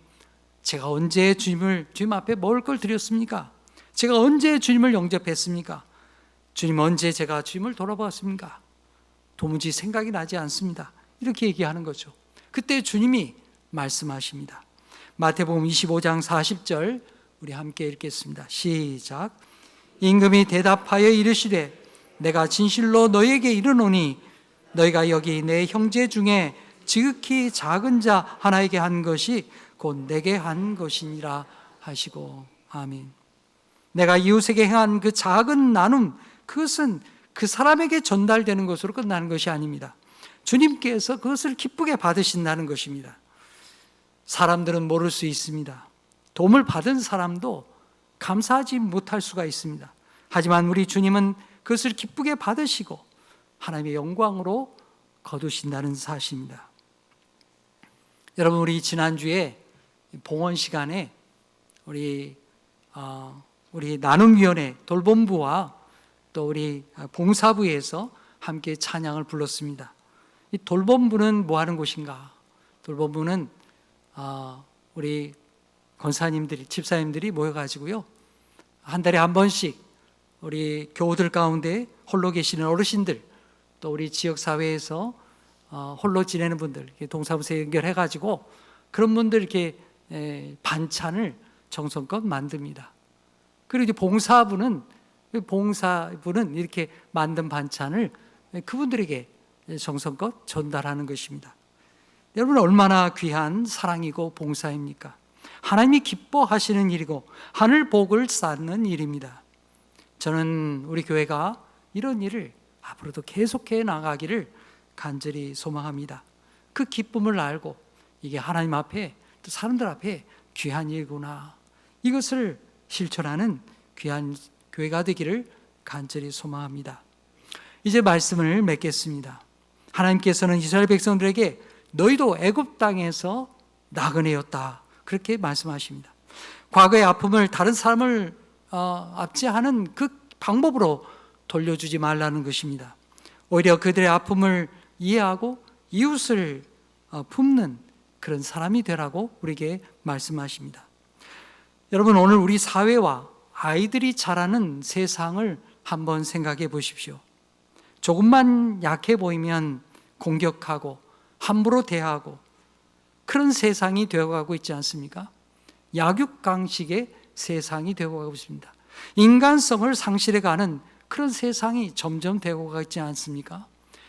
D: 제가 언제 주님 앞에 먹을 걸 드렸습니까? 제가 언제 주님을 영접했습니까? 주님, 언제 제가 주님을 돌아보았습니까? 도무지 생각이 나지 않습니다. 이렇게 얘기하는 거죠. 그때 주님이 말씀하십니다. 마태복음 25장 40절 우리 함께 읽겠습니다. 시작. 임금이 대답하여 이르시되 내가 진실로 너희에게 이르노니 너희가 여기 내 형제 중에 지극히 작은 자 하나에게 한 것이 곧 내게 한 것이니라 하시고. 아멘. 내가 이웃에게 행한 그 작은 나눔, 그것은 그 사람에게 전달되는 것으로 끝나는 것이 아닙니다. 주님께서 그것을 기쁘게 받으신다는 것입니다. 사람들은 모를 수 있습니다. 도움을 받은 사람도 감사하지 못할 수가 있습니다. 하지만 우리 주님은 그것을 기쁘게 받으시고 하나님의 영광으로 거두신다는 사실입니다. 여러분, 우리 지난주에 봉헌 시간에 우리 나눔위원회 돌봄부와 또 우리 봉사부에서 함께 찬양을 불렀습니다. 이 돌봄부는 뭐 하는 곳인가? 돌봄부는 우리 권사님들이, 집사님들이 모여가지고요, 한 달에 한 번씩 우리 교우들 가운데 홀로 계시는 어르신들, 또 우리 지역사회에서 홀로 지내는 분들 이렇게 동사무소에 연결해가지고 그런 분들 이렇게 반찬을 정성껏 만듭니다. 그리고 이제 봉사부는 이렇게 만든 반찬을 그분들에게 정성껏 전달하는 것입니다. 여러분, 얼마나 귀한 사랑이고 봉사입니까? 하나님이 기뻐하시는 일이고 하늘 복을 쌓는 일입니다. 저는 우리 교회가 이런 일을 앞으로도 계속해 나가기를 간절히 소망합니다. 그 기쁨을 알고 이게 하나님 앞에 또 사람들 앞에 귀한 일구나, 이것을 실천하는 귀한 교회가 되기를 간절히 소망합니다. 이제 말씀을 맺겠습니다. 하나님께서는 이스라엘 백성들에게 너희도 애굽 땅에서 나그네였다, 그렇게 말씀하십니다. 과거의 아픔을 다른 사람을 압제하는 그 방법으로 돌려주지 말라는 것입니다. 오히려 그들의 아픔을 이해하고 이웃을 품는 그런 사람이 되라고 우리에게 말씀하십니다. 여러분, 오늘 우리 사회와 아이들이 자라는 세상을 한번 생각해 보십시오. 조금만 약해 보이면 공격하고 함부로 대하고 그런 세상이 되어가고 있지 않습니까? 약육강식의 세상이 되어가고 있습니다. 인간성을 상실해가는 그런 세상이 점점 되어가고 있지 않습니까?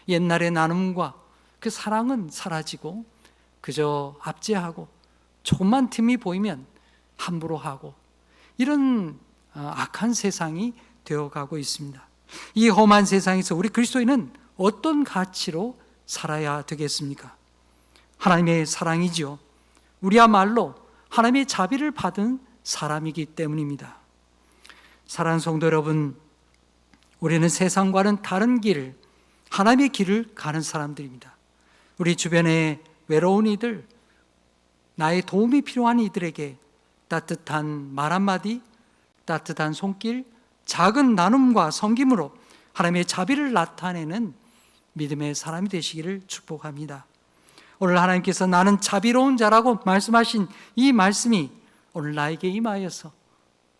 D: 옛날의 나눔과 그 사랑은 사라지고 그저 압제하고 조금만 틈이 보이면 함부로 하고 이런 악한 세상이 되어가고 있습니다. 이 험한 세상에서 우리 그리스도인은 어떤 가치로 살아야 되겠습니까? 하나님의 사랑이지요. 우리야말로 하나님의 자비를 받은 사람이기 때문입니다. 사랑하는 성도 여러분, 우리는 세상과는 다른 길, 하나님의 길을 가는 사람들입니다. 우리 주변에 외로운 이들, 나의 도움이 필요한 이들에게 따뜻한 말 한마디, 따뜻한 손길, 작은 나눔과 섬김으로 하나님의 자비를 나타내는 믿음의 사람이 되시기를 축복합니다. 오늘 하나님께서 나는 자비로운 자라고 말씀하신 이 말씀이 오늘 나에게 임하여서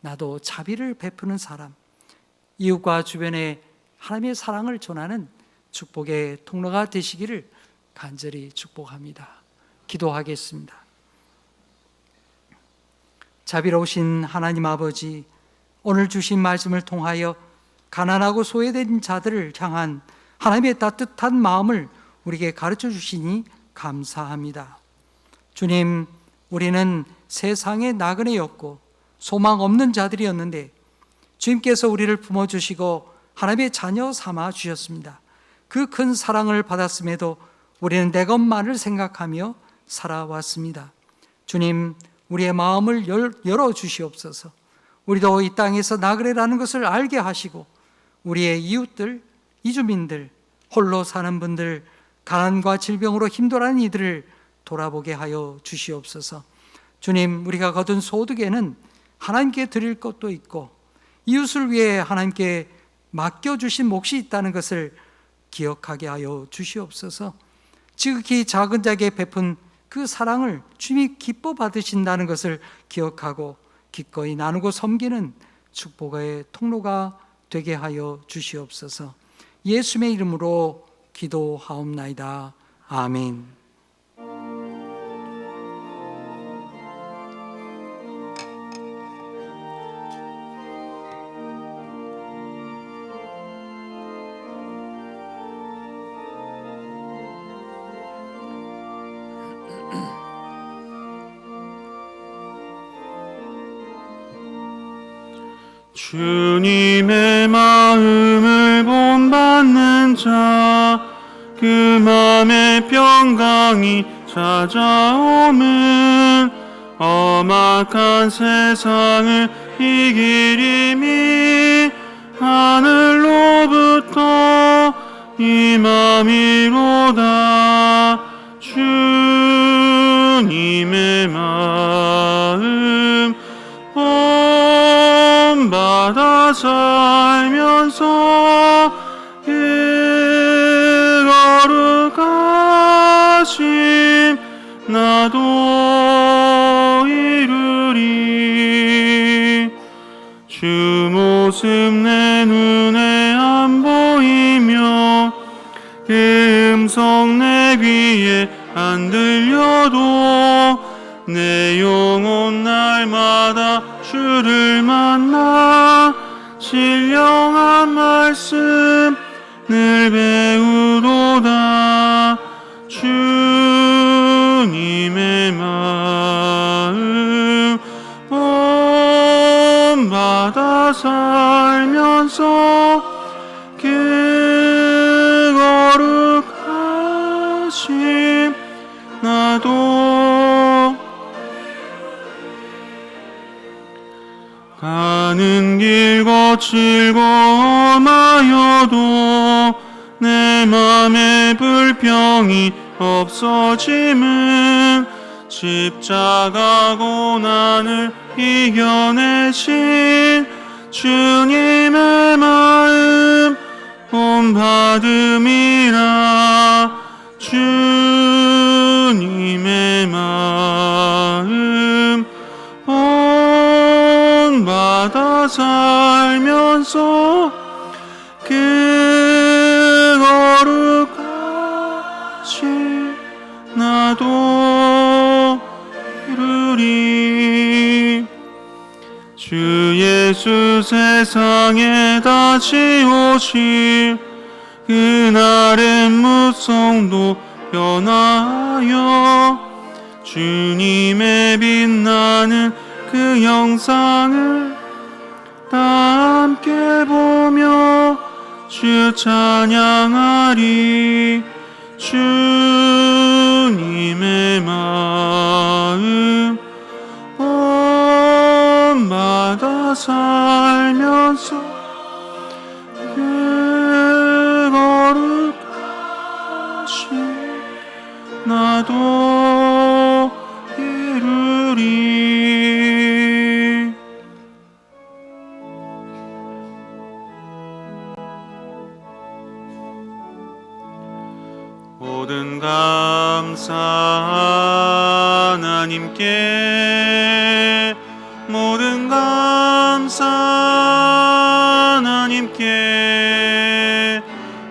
D: 나도 자비를 베푸는 사람, 이웃과 주변에 하나님의 사랑을 전하는 축복의 통로가 되시기를 간절히 축복합니다. 기도하겠습니다. 자비로우신 하나님 아버지, 오늘 주신 말씀을 통하여 가난하고 소외된 자들을 향한 하나님의 따뜻한 마음을 우리에게 가르쳐 주시니 감사합니다. 주님, 우리는 세상의 나그네였고 소망 없는 자들이었는데 주님께서 우리를 품어주시고 하나님의 자녀 삼아 주셨습니다. 그 큰 사랑을 받았음에도 우리는 내 것만을 생각하며 살아왔습니다. 주님, 우리의 마음을 열어주시옵소서. 우리도 이 땅에서 나그네라는 것을 알게 하시고 우리의 이웃들, 이주민들, 홀로 사는 분들, 가난과 질병으로 힘들어하는 이들을 돌아보게 하여 주시옵소서. 주님, 우리가 거둔 소득에는 하나님께 드릴 것도 있고 이웃을 위해 하나님께 맡겨주신 몫이 있다는 것을 기억하게 하여 주시옵소서. 지극히 작은 자에게 베푼 그 사랑을 주님이 기뻐 받으신다는 것을 기억하고 기꺼이 나누고 섬기는 축복의 통로가 되게 하여 주시옵소서. 예수님의 이름으로 기도하옵나이다. 아멘.
B: 주님의 마음을 본받는 자, 그 맘에 평강이 찾아오면 험악한 세상을 이기리니 하늘로부터 임함이로다. 주님의 마음 본받아 살면서 거룩하심 나도 이루리. 주 모습 내 눈에 안 보이며 그 음성 내 날마다 주를 만나 신령한 말씀 늘 배우도다. 주님의 마음 본받아 살면서 그 거룩하심 나도 가는 길 거칠고 험하여도 내 맘에 불평이 없어짐은 십자가 고난을 이겨내신 주님의 마음 본받음이라. 주님의 마음 본받아 살면서 그 거룩하신 나도 이루리. 주 예수 세상에 다시 오실 그날의 무성도 변하여 주님의 빛나는 그 영상을 다 함께 보며 주 찬양하리. 주님의 마음 본받아 살면서 그 거룩하신 나도 이루리. 모든 감사 하나님께, 모든 감사 하나님께,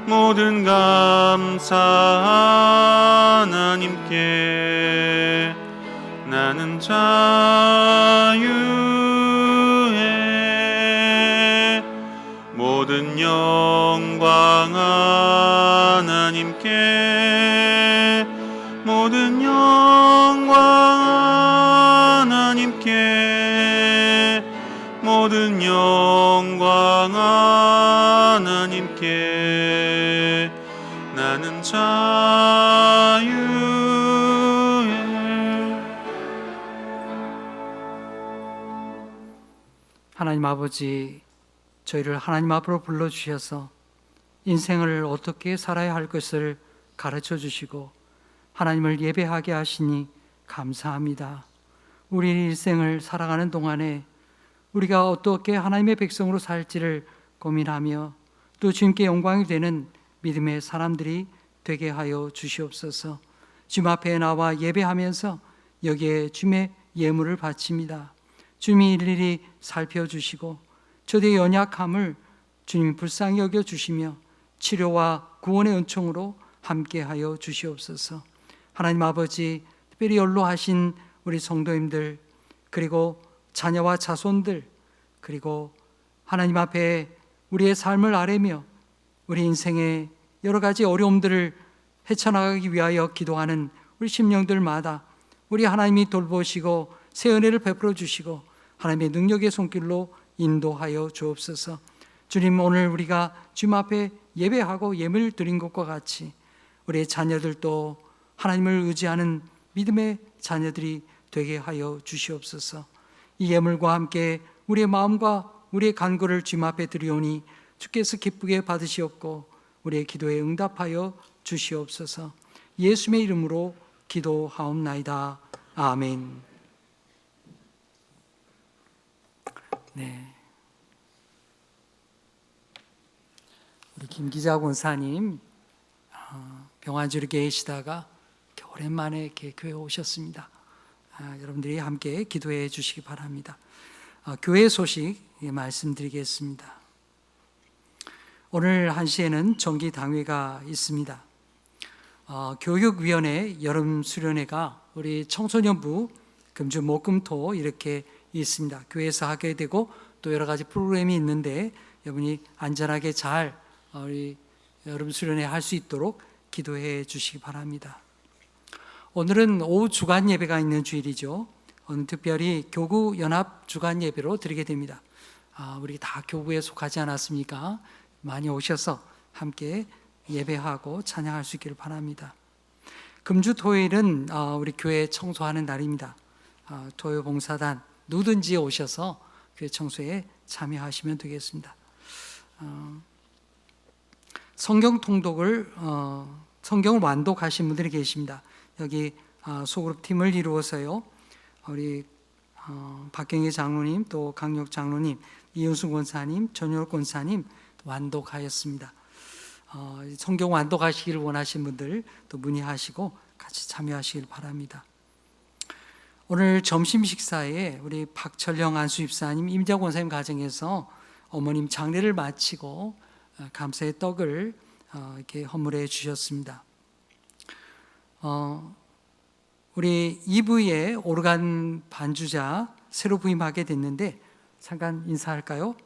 B: 모든 감사 하나님께. 나는 자유해. 모든 영광 하나님께, 모든 영광 하나님께, 모든 영광 하나님께. 나는 자유해.
D: 하나님 아버지, 저희를 하나님 앞으로 불러주셔서 인생을 어떻게 살아야 할 것을 가르쳐 주시고 하나님을 예배하게 하시니 감사합니다. 우리 일생을 살아가는 동안에 우리가 어떻게 하나님의 백성으로 살지를 고민하며 또 주님께 영광이 되는 믿음의 사람들이 되게 하여 주시옵소서. 주님 앞에 나와 예배하면서 여기에 주님의 예물을 바칩니다. 주님이 일일이 살펴주시고 저들의 연약함을 주님이 불쌍히 여겨주시며 치료와 구원의 은총으로 함께하여 주시옵소서. 하나님 아버지, 특별히 연로하신 우리 성도님들, 그리고 자녀와 자손들, 그리고 하나님 앞에 우리의 삶을 아뢰며 우리 인생의 여러 가지 어려움들을 헤쳐나가기 위하여 기도하는 우리 심령들마다 우리 하나님이 돌보시고 새 은혜를 베풀어 주시고 하나님의 능력의 손길로 인도하여 주옵소서. 주님, 오늘 우리가 주님 앞에 예배하고 예물 드린 것과 같이 우리의 자녀들도 하나님을 의지하는 믿음의 자녀들이 되게 하여 주시옵소서. 이 예물과 함께 우리의 마음과 우리의 간구를 주님 앞에 드리오니 주께서 기쁘게 받으시옵고 우리의 기도에 응답하여 주시옵소서. 예수의 이름으로 기도하옵나이다. 아멘. 네. 우리 김기자 권사님 병환주로 계시다가 오랜만에 이렇게 교회에 오셨습니다. 여러분들이 함께 기도해 주시기 바랍니다. 교회 소식 말씀드리겠습니다. 오늘 1시에는 정기당회가 있습니다. 교육위원회 여름수련회가 우리 청소년부 금주 목금토 이렇게 있습니다. 교회에서 하게 되고 또 여러 가지 프로그램이 있는데 여러분이 안전하게 잘 우리 여름 수련회 할 수 있도록 기도해 주시기 바랍니다. 오늘은 오후 주간 예배가 있는 주일이죠. 오늘 특별히 교구 연합 주간 예배로 드리게 됩니다. 우리 다 교구에 속하지 않았습니까? 많이 오셔서 함께 예배하고 찬양할 수 있기를 바랍니다. 금주 토요일은 우리 교회 청소하는 날입니다. 토요 봉사단 누구든지 오셔서 교회 청소에 참여하시면 되겠습니다. 성경 통독을 성경을 완독하신 분들이 계십니다. 여기 소그룹 팀을 이루어서요. 우리 박경희 장로님, 또 강력 장로님, 이윤수 권사님, 전효 권사님 완독하였습니다. 성경 완독하시기를 원하신 분들 또 문의하시고 같이 참여하시길 바랍니다. 오늘 점심 식사에 우리 박철영 안수집사님, 임자 권사님 가정에서 어머님 장례를 마치고 감사의 떡을 이렇게 헌물해 주셨습니다. 우리 2부에 오르간 반주자 새로 부임하게 됐는데 잠깐 인사할까요?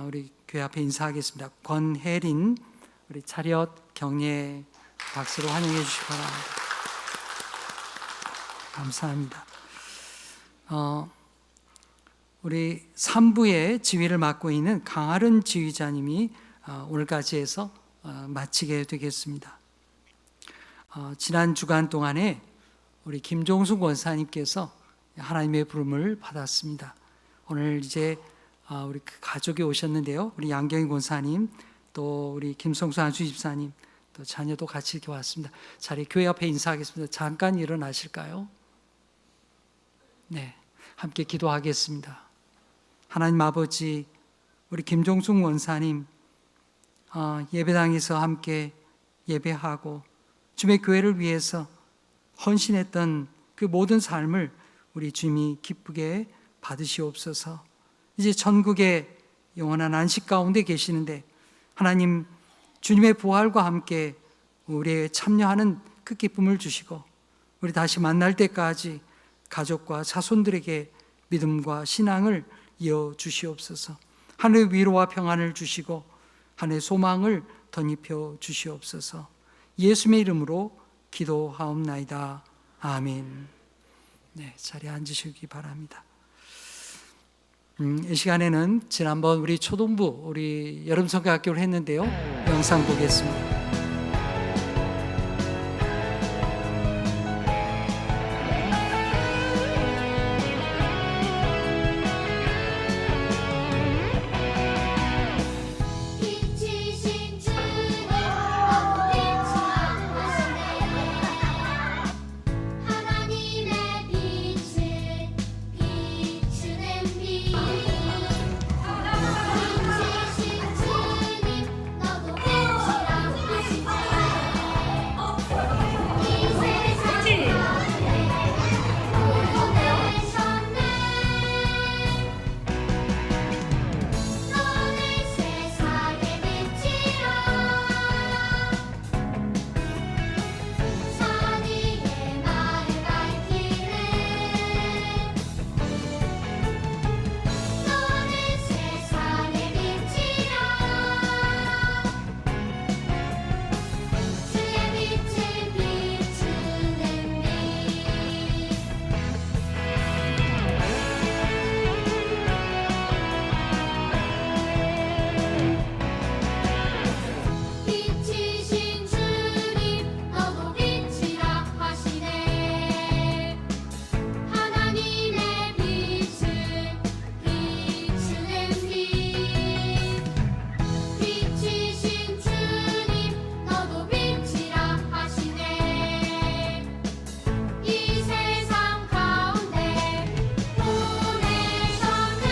D: 우리 교회 앞에 인사하겠습니다. 권혜린 우리 차렷 경례 박수로 환영해 주시기 바랍니다. 감사합니다. 우리 3부의 지휘를 맡고 있는 강하른 지휘자님이 오늘까지 해서 마치게 되겠습니다. 지난 주간 동안에 우리 김종숙 원사님께서 하나님의 부름을 받았습니다. 오늘 이제 우리 가족이 오셨는데요. 우리 양경희 권사님, 또 우리 김성수 안수집사님, 또 자녀도 같이 이렇게 왔습니다. 자리 교회 앞에 인사하겠습니다. 잠깐 일어나실까요? 네, 함께 기도하겠습니다. 하나님 아버지, 우리 김종숙 원사님 예배당에서 함께 예배하고 주님의 교회를 위해서 헌신했던 그 모든 삶을 우리 주님이 기쁘게 받으시옵소서. 이제 전국의 영원한 안식 가운데 계시는데 하나님 주님의 부활과 함께 우리에게 참여하는 그 기쁨을 주시고 우리 다시 만날 때까지 가족과 자손들에게 믿음과 신앙을 이어 주시옵소서. 하늘의 위로와 평안을 주시고 하늘의 소망을 덧입혀 주시옵소서. 예수님의 이름으로 기도하옵나이다. 아멘. 네, 자리에 앉으시기 바랍니다. 이 시간에는 지난번 우리 초등부 우리 여름 성경학교를 했는데요. 영상 보겠습니다.
E: 빛이신 주님 빛이라 하시네 하나님의 빛을 비추는 빛 빛이신 주님 너도 빛이라 하시네 이 세상에 보내셨네 너는 세상의 빛이라 산 위에 나를 밝히네 너는 세상의 빛이라 주의 빛을 비추는 빛이신 주님 너도 빛이라 하시네 하나님의 빛을 비추는 빛 빛이신 주님 너도 빛이라 하시네 이 세상 가운데 보내셨네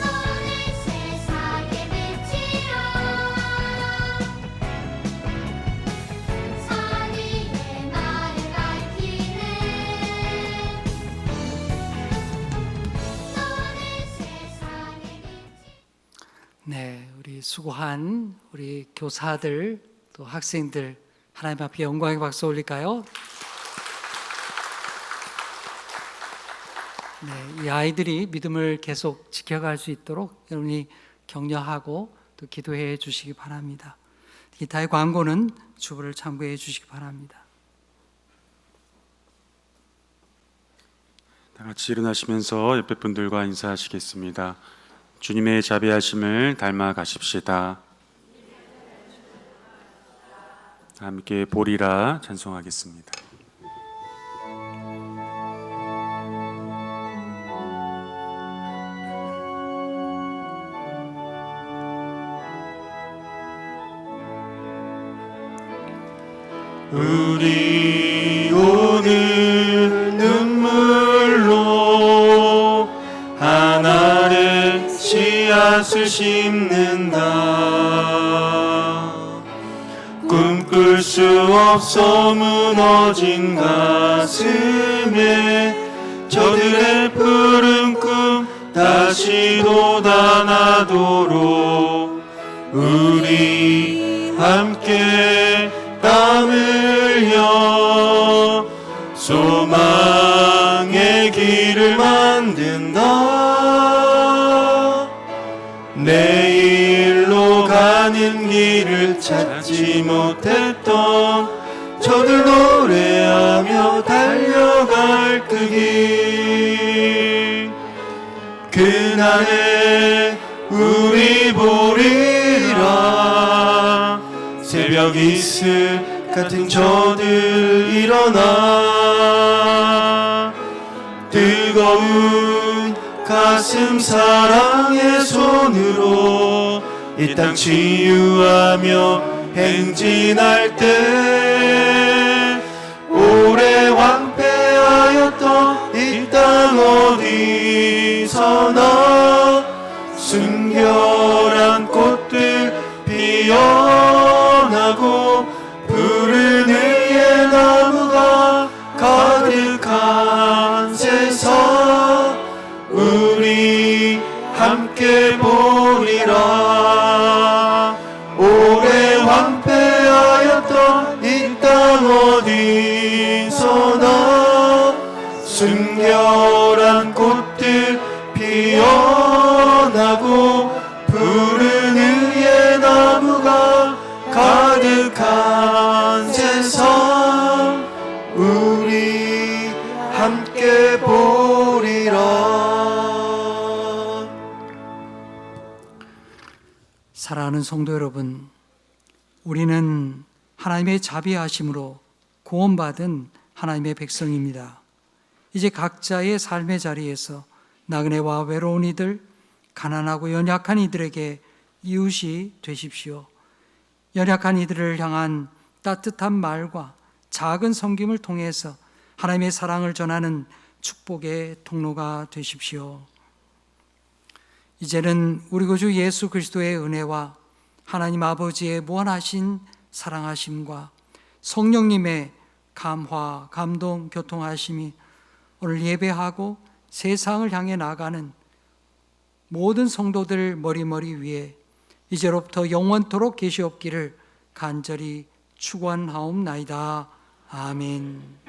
E: 너는 세상의 빛이라 산 위에 나를 밝히네 너는 세상의 빛
D: 네, 우리 수고한 우리 교사들 또 학생들 하나님 앞에 영광의 박수 올릴까요? 네, 이 아이들이 믿음을 계속 지켜갈 수 있도록 여러분이 격려하고 또 기도해 주시기 바랍니다. 기타의 광고는 주부를 참고해 주시기 바랍니다.
B: 다 같이 일어나시면서 옆에 분들과 인사하시겠습니다. 주님의 자비하심을 닮아 가십시다. 함께 보리라 찬송하겠습니다.
A: 우리 오늘 눈물로 하나의 씨앗을 심는다. 꿈꿀 수 없어 무너진 가슴에 저들의 푸른 꿈 다시 돋아나도록 우리 함께 땀 흘려 소망의 길을 만든다. 내일로 가는 길을 찾지 못했던 저들 노래하며 달려갈 그 길, 그날에 우리 보리라. 새벽 이슬 같은 저들 일어나 뜨거운 가슴 사랑의 손으로 이 땅 치유하며 행진할 때 오래 황폐하였던 이 땅 어디서나 순결한 꽃들 피어나고 푸른 의의 나무가 가득한 세상 우리 함께 보리라. 오래 황폐하였던 이 땅 어디서나 순결한 꽃들 피어나고 푸른 의의 나무가 가득한 세상 우리 함께 보리라.
D: 사랑하는 성도 여러분, 우리는 하나님의 자비하심으로 구원받은 하나님의 백성입니다. 이제 각자의 삶의 자리에서 나그네와 외로운 이들, 가난하고 연약한 이들에게 이웃이 되십시오. 연약한 이들을 향한 따뜻한 말과 작은 섬김을 통해서 하나님의 사랑을 전하는 축복의 통로가 되십시오. 이제는 우리 구주 예수 그리스도의 은혜와 하나님 아버지의 무한하신 사랑하심과 성령님의 감화, 감동, 교통하심이 오늘 예배하고 세상을 향해 나가는 모든 성도들 머리머리 위에 이제로부터 영원토록 계시옵기를 간절히 축원하옵나이다. 아멘.